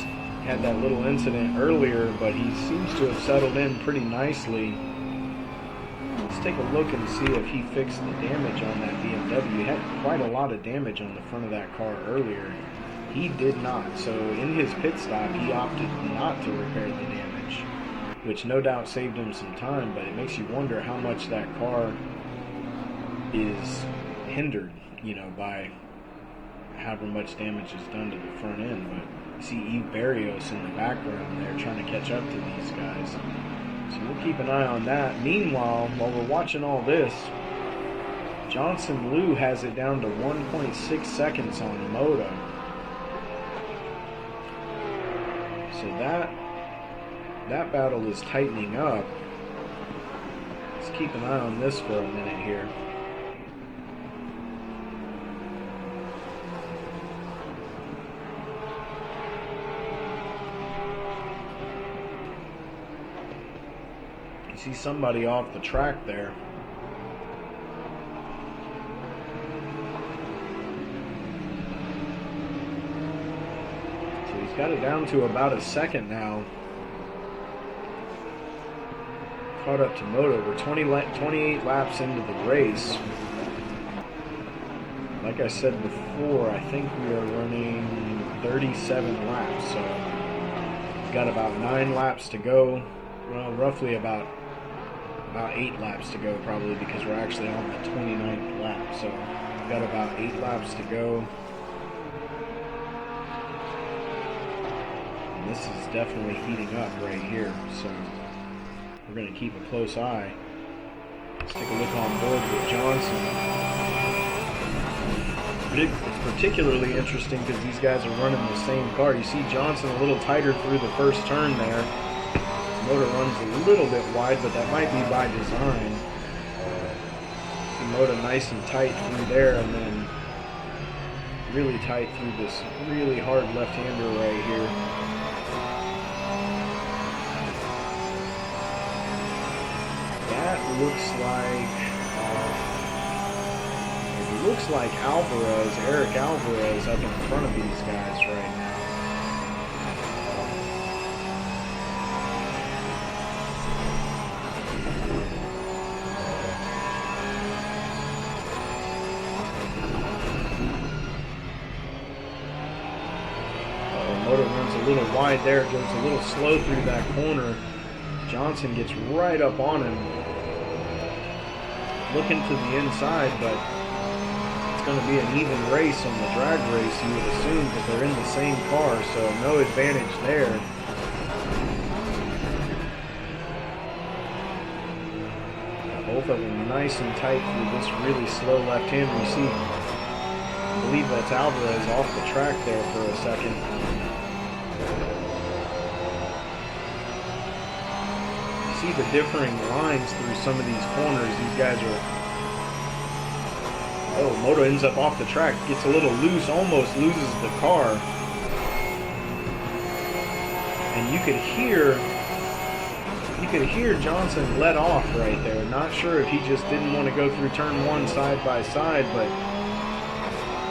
had that little incident earlier, but he seems to have settled in pretty nicely. Let's take a look and see if he fixed the damage on that BMW. He had quite a lot of damage on the front of that car earlier. He did not. So in his pit stop, he opted not to repair the damage, which no doubt saved him some time, but it makes you wonder how much that car is hindered, by however much damage is done to the front end. But you see Eve Barrios in the background there trying to catch up to these guys. So we'll keep an eye on that. Meanwhile, while we're watching all this, Johnson Liu has it down to 1.6 seconds on Moto. So that battle is tightening up. Let's keep an eye on this for a minute here. You see somebody off the track there. So he's got it down to about a second now. Caught up to Moto. We're 28 laps into the race. Like I said before, I think we are running 37 laps. So we've got about 9 laps to go. Well, roughly about 8 laps to go, probably, because we're actually on the 29th lap. So we've got about 8 laps to go. And this is definitely heating up right here. So we're going to keep a close eye. Let's take a look on board with Johnson. It's particularly interesting because these guys are running the same car. You see Johnson a little tighter through the first turn there. Motor runs a little bit wide, but that might be by design. See Motor nice and tight through there, and then really tight through this really hard left-hander right here. That looks like Eric Alvarez up in front of these guys right now. Motor runs a little wide there, goes a little slow through that corner. Johnson gets right up on him, looking to the inside, but it's going to be an even race on the drag race, you would assume, because they're in the same car, so no advantage there. Both of them nice and tight through this really slow left-hander. You see, I believe that's Alvarez off the track there for a second. See the differing lines through some of these corners. These guys are... Oh, Moto ends up off the track, gets a little loose, almost loses the car. And you could hear Johnson let off right there. Not sure if he just didn't want to go through turn 1 side by side, but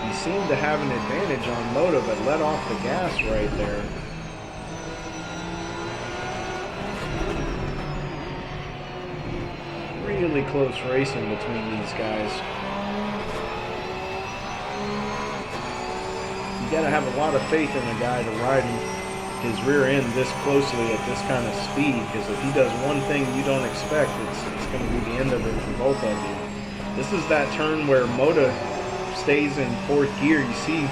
he seemed to have an advantage on Moto, but let off the gas right there. Really close racing between these guys. You gotta have a lot of faith in a guy to ride his rear end this closely at this kind of speed, because if he does one thing you don't expect, it's going to be the end of it for both of you. This is that turn where Moto stays in 4th gear. You see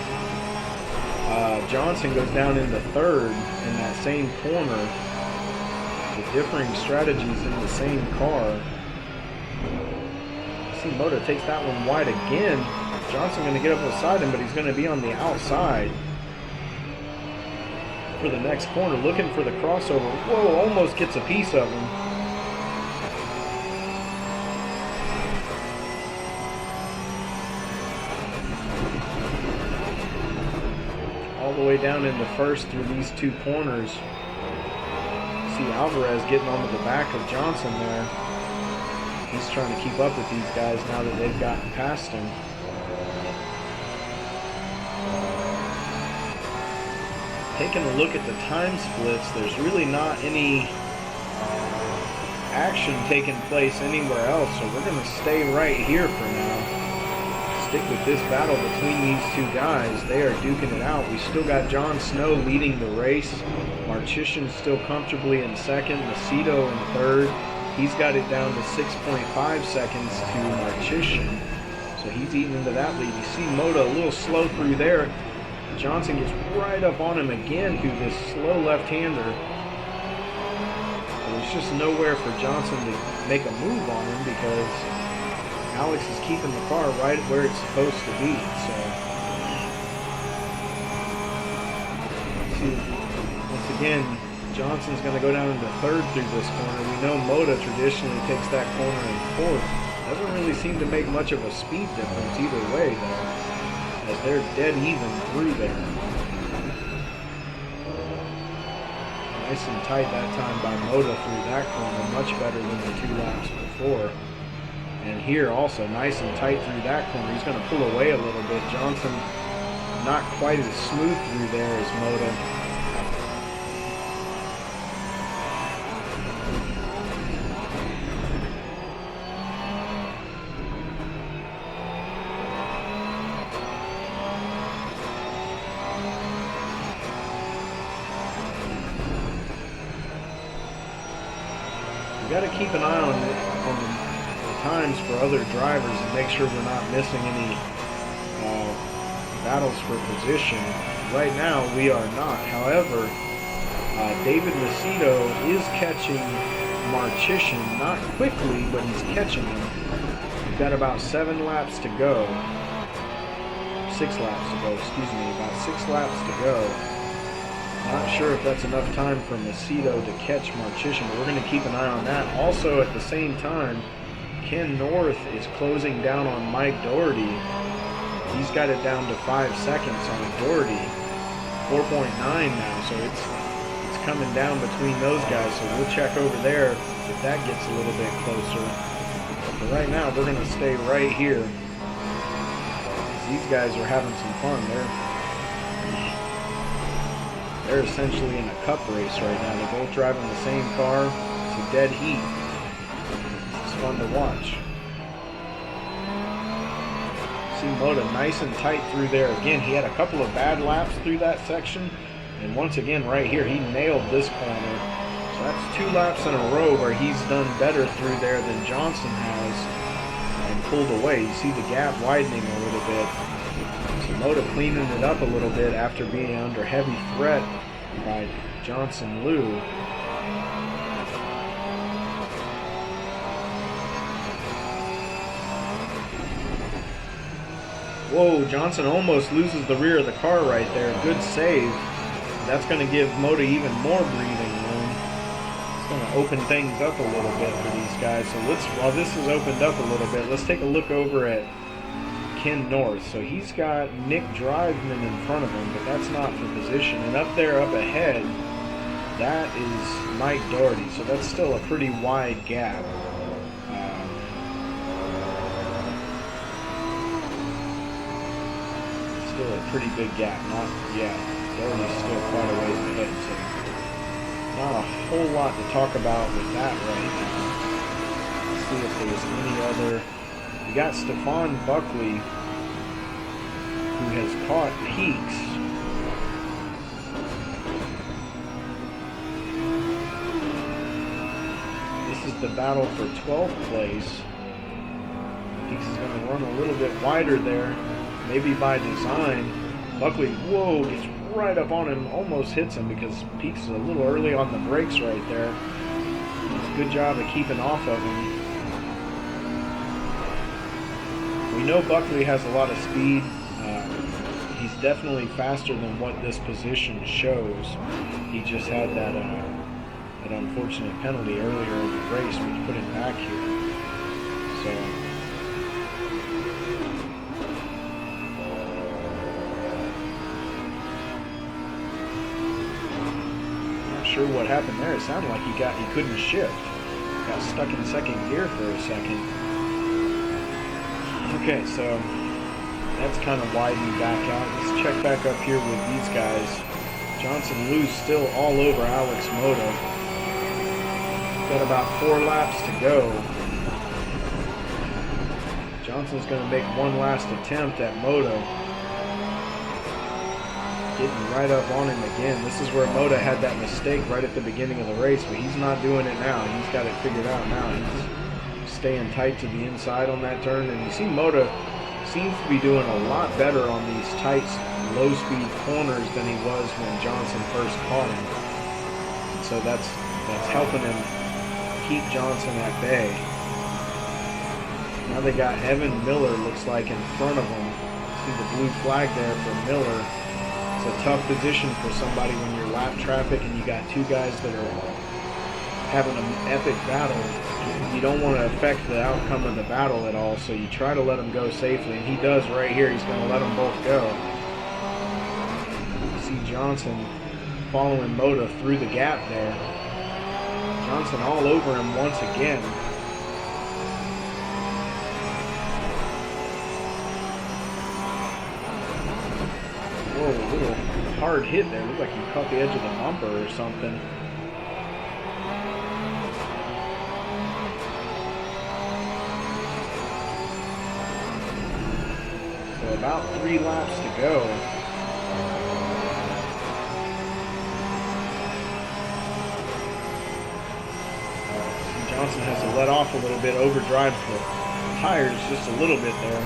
Johnson goes down into 3rd in that same corner. differing strategies in the same car. See, Moto takes that one wide again. Johnson going to get up beside him, but he's going to be on the outside for the next corner, looking for the crossover. Whoa, almost gets a piece of him. All the way down into first through these two corners. See Alvarez getting onto the back of Johnson there. He's trying to keep up with these guys now that they've gotten past him. Taking a look at the time splits, there's really not any action taking place anywhere else, so we're going to stay right here for now. Stick with this battle between these two guys. They are duking it out. We still got Jon Snow leading the race. Marchician still comfortably in second. Macedo in third. He's got it down to 6.5 seconds to Marchician, so he's eating into that lead. You see Moto a little slow through there. Johnson gets right up on him again through this slow left-hander. There's just nowhere for Johnson to make a move on him because Alex is keeping the car right where it's supposed to be. So, see, once again, Johnson's going to go down into third through this corner. We know Moto traditionally takes that corner in fourth. Doesn't really seem to make much of a speed difference either way, though, as they're dead even through there. Nice and tight that time by Moto through that corner, much better than the 2 laps before. And here also, nice and tight through that corner. He's going to pull away a little bit. Johnson not quite as smooth through there as Moto. We got to keep an eye on the times for other drivers and make sure we're not missing any battles for position. Right now, we are not. However, David Macedo is catching Marchician, not quickly, but he's catching him. We've got about 7 laps to go. 6 laps to go, excuse me. About 6 laps to go. Not sure if that's enough time for Macedo to catch Marchician, but we're going to keep an eye on that. Also, at the same time, Ken North is closing down on Mike Doherty. He's got it down to 5 seconds on Doherty. 4.9 now, so it's coming down between those guys, so we'll check over there if that gets a little bit closer. But right now, we're going to stay right here. These guys are having some fun. They're essentially in a cup race right now. They're both driving the same car. It's a dead heat. It's fun to watch. See Moto nice and tight through there. Again, he had a couple of bad laps through that section. And once again, right here, he nailed this corner. So that's 2 laps in a row where he's done better through there than Johnson has and pulled away. You see the gap widening a little bit. Moto cleaning it up a little bit after being under heavy threat by Johnson Liu. Whoa, Johnson almost loses the rear of the car right there. Good save. That's going to give Moto even more breathing room. It's going to open things up a little bit for these guys. So while this is opened up a little bit, let's take a look over at Ken North. So he's got Nick Driveman in front of him, but that's not for position. And up there, up ahead, that is Mike Doherty. So that's still a pretty wide gap. Still a pretty big gap. Doherty's still quite a ways ahead. So not a whole lot to talk about with that right now. Let's see if there's any other. We got Stefan Buckley, who has caught Peaks. This is the battle for 12th place. Peaks is going to run a little bit wider there, maybe by design. Buckley, whoa, gets right up on him, almost hits him because Peaks is a little early on the brakes right there. good job of keeping off of him. We know Buckley has a lot of speed. He's definitely faster than what this position shows. He just had that unfortunate penalty earlier in the race, which put him back here. So not sure what happened there. It sounded like he couldn't shift. Got stuck in second gear for a second. Okay, so that's kind of widened back out. Let's check back up here with these guys. Johnson Lou's still all over Alex Moto. Got about 4 laps to go. Johnson's going to make one last attempt at Moto. Getting right up on him again. This is where Moto had that mistake right at the beginning of the race, but he's not doing it now. He's got it figured out now. He's staying tight to the inside on that turn, and you see Moto seems to be doing a lot better on these tight, low-speed corners than he was when Johnson first caught him. And so that's helping him keep Johnson at bay. Now they got Evan Miller, looks like, in front of him. See the blue flag there for Miller. It's a tough position for somebody when you're lap traffic and you got two guys that are having an epic battle. You don't want to affect the outcome of the battle at all, so you try to let them go safely, and he does right here. He's going to let them both go. You see Johnson following Moto through the gap there. Johnson all over him once again. Whoa, a little hard hit there. Looked like he caught the edge of the bumper or something. So about 3 laps to go. Johnson has to let off a little bit, overdrive the tires just a little bit there.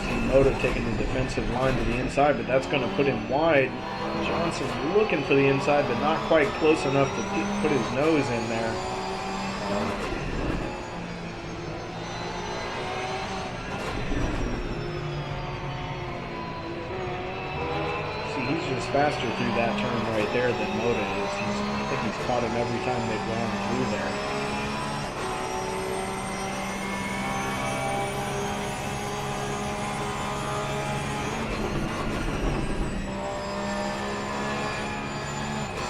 See Moto taking the defensive line to the inside, but that's going to put him wide. Johnson looking for the inside, but not quite close enough to put his nose in there. He's just faster through that turn right there than Moto is. I think he's caught him every time they've gone through there.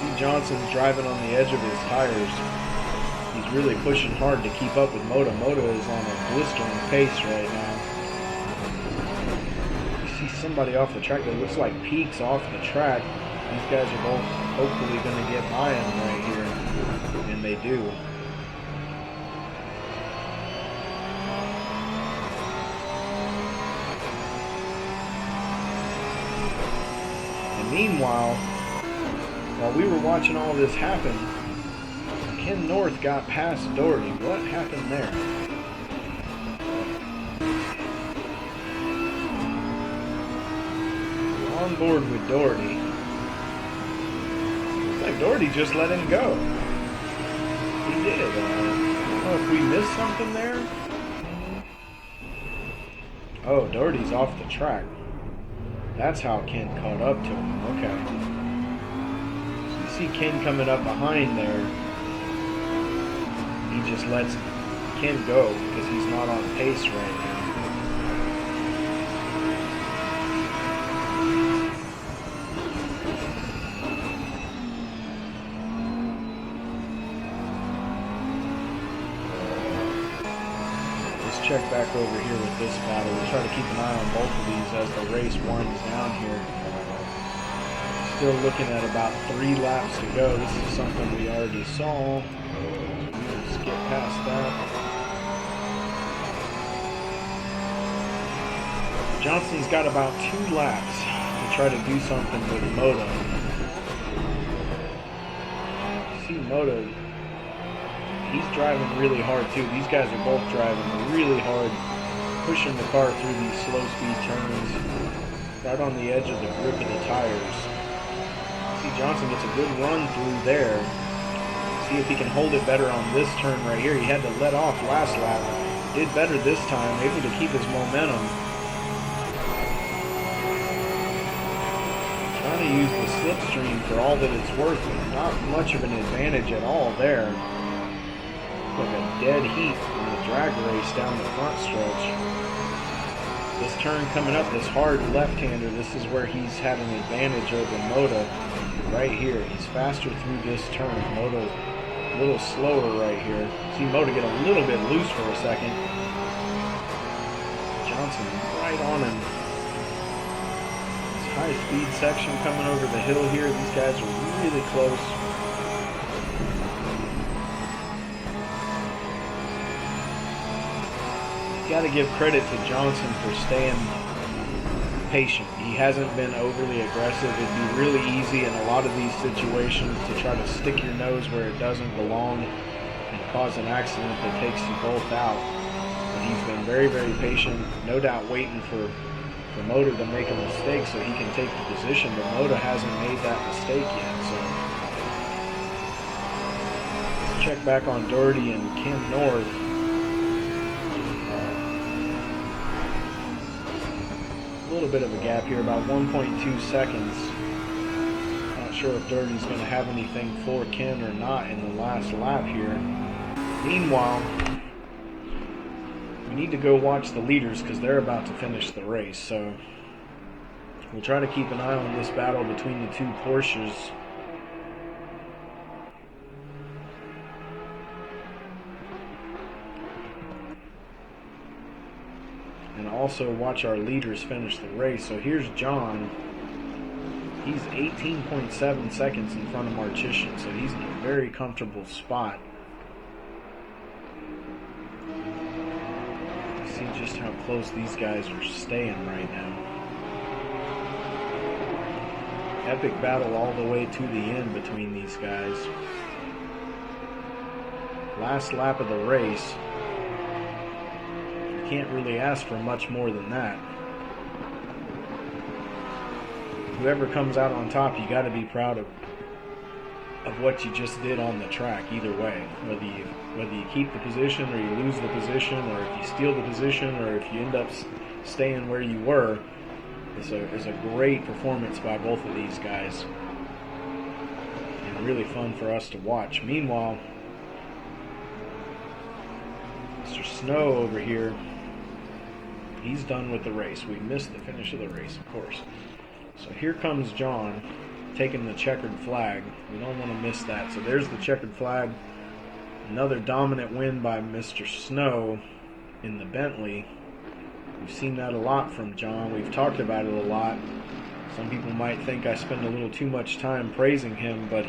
See Johnson's driving on the edge of his tires. He's really pushing hard to keep up with Moto. Moto is on a blistering pace right now. Somebody off the track that looks like peaks off the track. These guys are both hopefully going to get by him right here, and they do. And meanwhile, while we were watching all this happen, Ken North got past Doherty. What happened there? On board with Doherty. Looks like Doherty just let him go. He did. I don't know if we missed something there. Oh, Doherty's off the track. That's how Ken caught up to him. Okay. So you see Ken coming up behind there. He just lets Ken go because he's not on pace right now. Check back over here with this battle. We'll try to keep an eye on both of these as the race winds down here. Still looking at about 3 laps to go. This is something we already saw. Let's skip past that. Johnson's got about 2 laps to try to do something with Moto. See Moto. He's driving really hard too. These guys are both driving really hard, pushing the car through these slow speed turns, right on the edge of the grip of the tires. See Johnson gets a good run through there. See if he can hold it better on this turn right here. He had to let off last lap. Did better this time, able to keep his momentum. Trying to use the slipstream for all that it's worth. Not much of an advantage at all there. Like a dead heat in the drag race down the front stretch. This turn coming up, this hard left-hander, this is where he's had an advantage over Moda right here. He's faster through this turn. Moda a little slower right here. See Moda get a little bit loose for a second. Johnson right on him. This high-speed section coming over the hill here. These guys are really close. Got to give credit to Johnson for staying patient. He hasn't been overly aggressive. It'd be really easy in a lot of these situations to try to stick your nose where it doesn't belong and cause an accident that takes you both out. But he's been very, very patient, no doubt waiting for Moda to make a mistake so he can take the position, but Moda hasn't made that mistake yet. So let's check back on Doherty and Ken North. A little bit of a gap here, about 1.2 seconds. Not sure if Doherty's going to have anything for Ken or not in the last lap here. Meanwhile, we need to go watch the leaders because they're about to finish the race. So we'll try to keep an eye on this battle between the two Porsches. And also watch our leaders finish the race. So here's John. He's 18.7 seconds in front of Marchician, so he's in a very comfortable spot. See just how close these guys are staying right now. Epic battle all the way to the end between these guys. Last lap of the race. Can't really ask for much more than that. Whoever comes out on top, you got to be proud of what you just did on the track. Either way, whether you keep the position or you lose the position, or if you steal the position, or if you end up staying where you were, it's a great performance by both of these guys, and really fun for us to watch. Meanwhile, Mr. Snow over here. He's done with the race. We missed the finish of the race, of course. So here comes John taking the checkered flag. We don't want to miss that. So there's the checkered flag. Another dominant win by Mr. Snow in the Bentley. We've seen that a lot from John. We've talked about it a lot. Some people might think I spend a little too much time praising him, but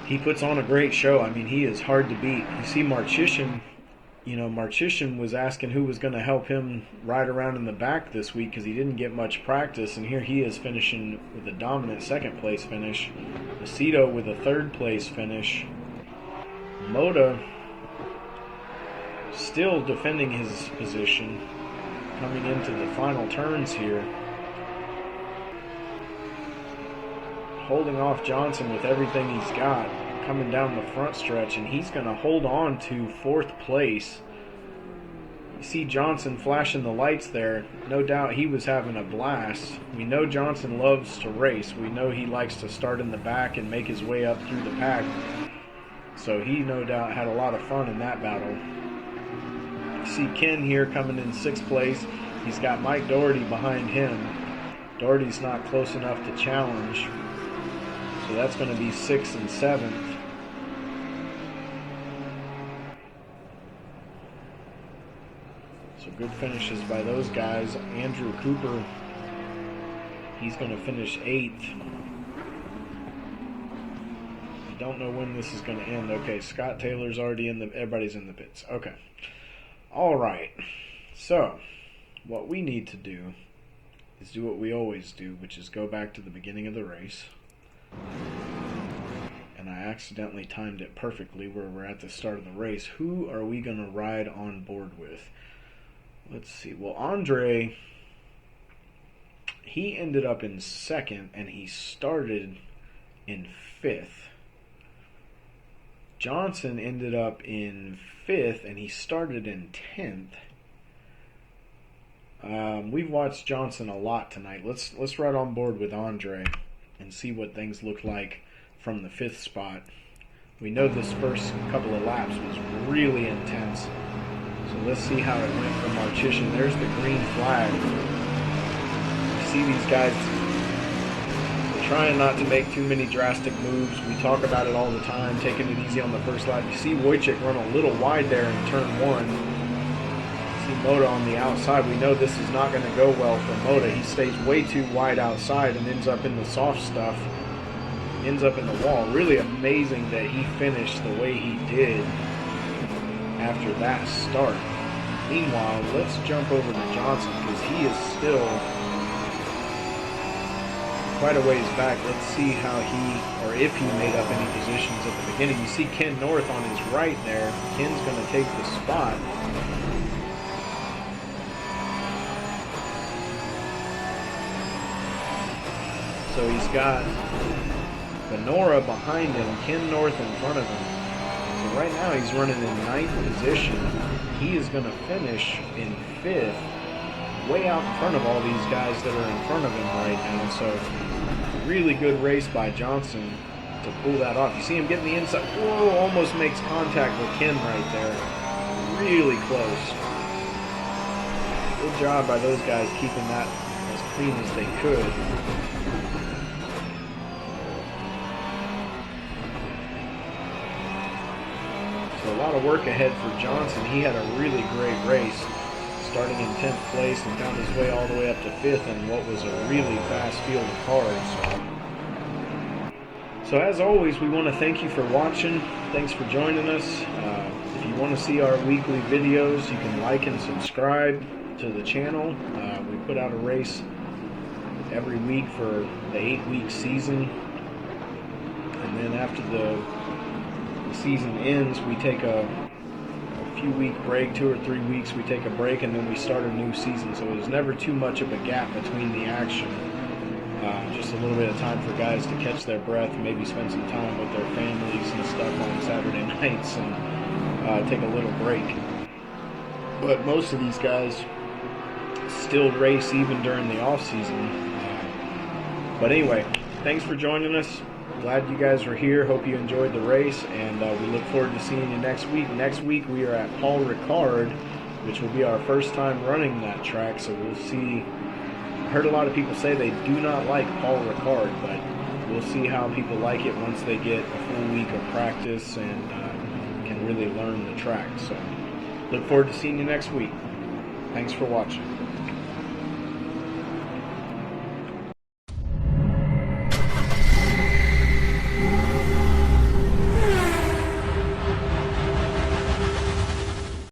he puts on a great show. I mean, he is hard to beat. You see Marchician. Marchician was asking who was going to help him ride around in the back this week because he didn't get much practice, and here he is finishing with a dominant second place finish. Aceto with a third place finish. Moda still defending his position coming into the final turns here. Holding off Johnson with everything he's got. Coming down the front stretch, and he's going to hold on to fourth place. You see Johnson flashing the lights there. No doubt he was having a blast. We know Johnson loves to race. We know he likes to start in the back and make his way up through the pack. So he no doubt had a lot of fun in that battle. You see Ken here coming in sixth place. He's got Mike Doherty behind him. Doherty's not close enough to challenge. So that's going to be 6th and 7th. So good finishes by those guys. Andrew Cooper, he's going to finish 8th. I don't know when this is going to end. Okay, Scott Taylor's already everybody's in the pits. Okay. All right. So what we need to do is do what we always do, which is go back to the beginning of the race. And I accidentally timed it perfectly where we're at the start of the race. Who are we going to ride on board with? Let's see. Well, Andre he ended up in second, and he started in fifth. Johnson ended up in fifth, and he started in 10th. We've watched Johnson a lot tonight. Let's ride on board with Andre and see what things look like from the fifth spot. We know this first couple of laps was really intense. So let's see how it went for Marchician. There's the green flag. You see these guys, they're trying not to make too many drastic moves. We talk about it all the time, taking it easy on the first lap. You see Wojcik run a little wide there in turn one. See Moda on the outside. We know this is not going to go well for Moda. He stays way too wide outside and ends up in the soft stuff. Ends up in the wall. Really amazing that he finished the way he did after that start. Meanwhile, let's jump over to Johnson because he is still quite a ways back. Let's see how he, or if he made up any positions at the beginning. You see Ken North on his right there. Ken's going to take the spot. So he's got Benora behind him, Ken North in front of him. So right now he's running in 9th position. He is going to finish in 5th, way out in front of all these guys that are in front of him right now. So really good race by Johnson to pull that off. You see him getting the inside. Whoa, almost makes contact with Ken right there. Really close. Good job by those guys keeping that as clean as they could. So a lot of work ahead for Johnson. He had a really great race, starting in 10th place and found his way all the way up to 5th in what was a really fast field of cars. So as always, we want to thank you for watching. Thanks for joining us. If you want to see our weekly videos, you can like and subscribe to the channel. We put out a race every week for the 8-week season. And then after the season ends, we take a few-week break, 2 or 3 weeks. We take a break, and then we start a new season. So there's never too much of a gap between the action. Just a little bit of time for guys to catch their breath, maybe spend some time with their families and stuff on Saturday nights, and take a little break. But most of these guys still race even during the off season. But anyway, thanks for joining us. Glad you guys were here. Hope you enjoyed the race, and we look forward to seeing you next week. Next week we are at Paul Ricard, which will be our first time running that track, so we'll see. I heard a lot of people say they do not like Paul Ricard, but we'll see how people like it once they get a full week of practice and can really learn the track. So look forward to seeing you next week. Thanks for watching.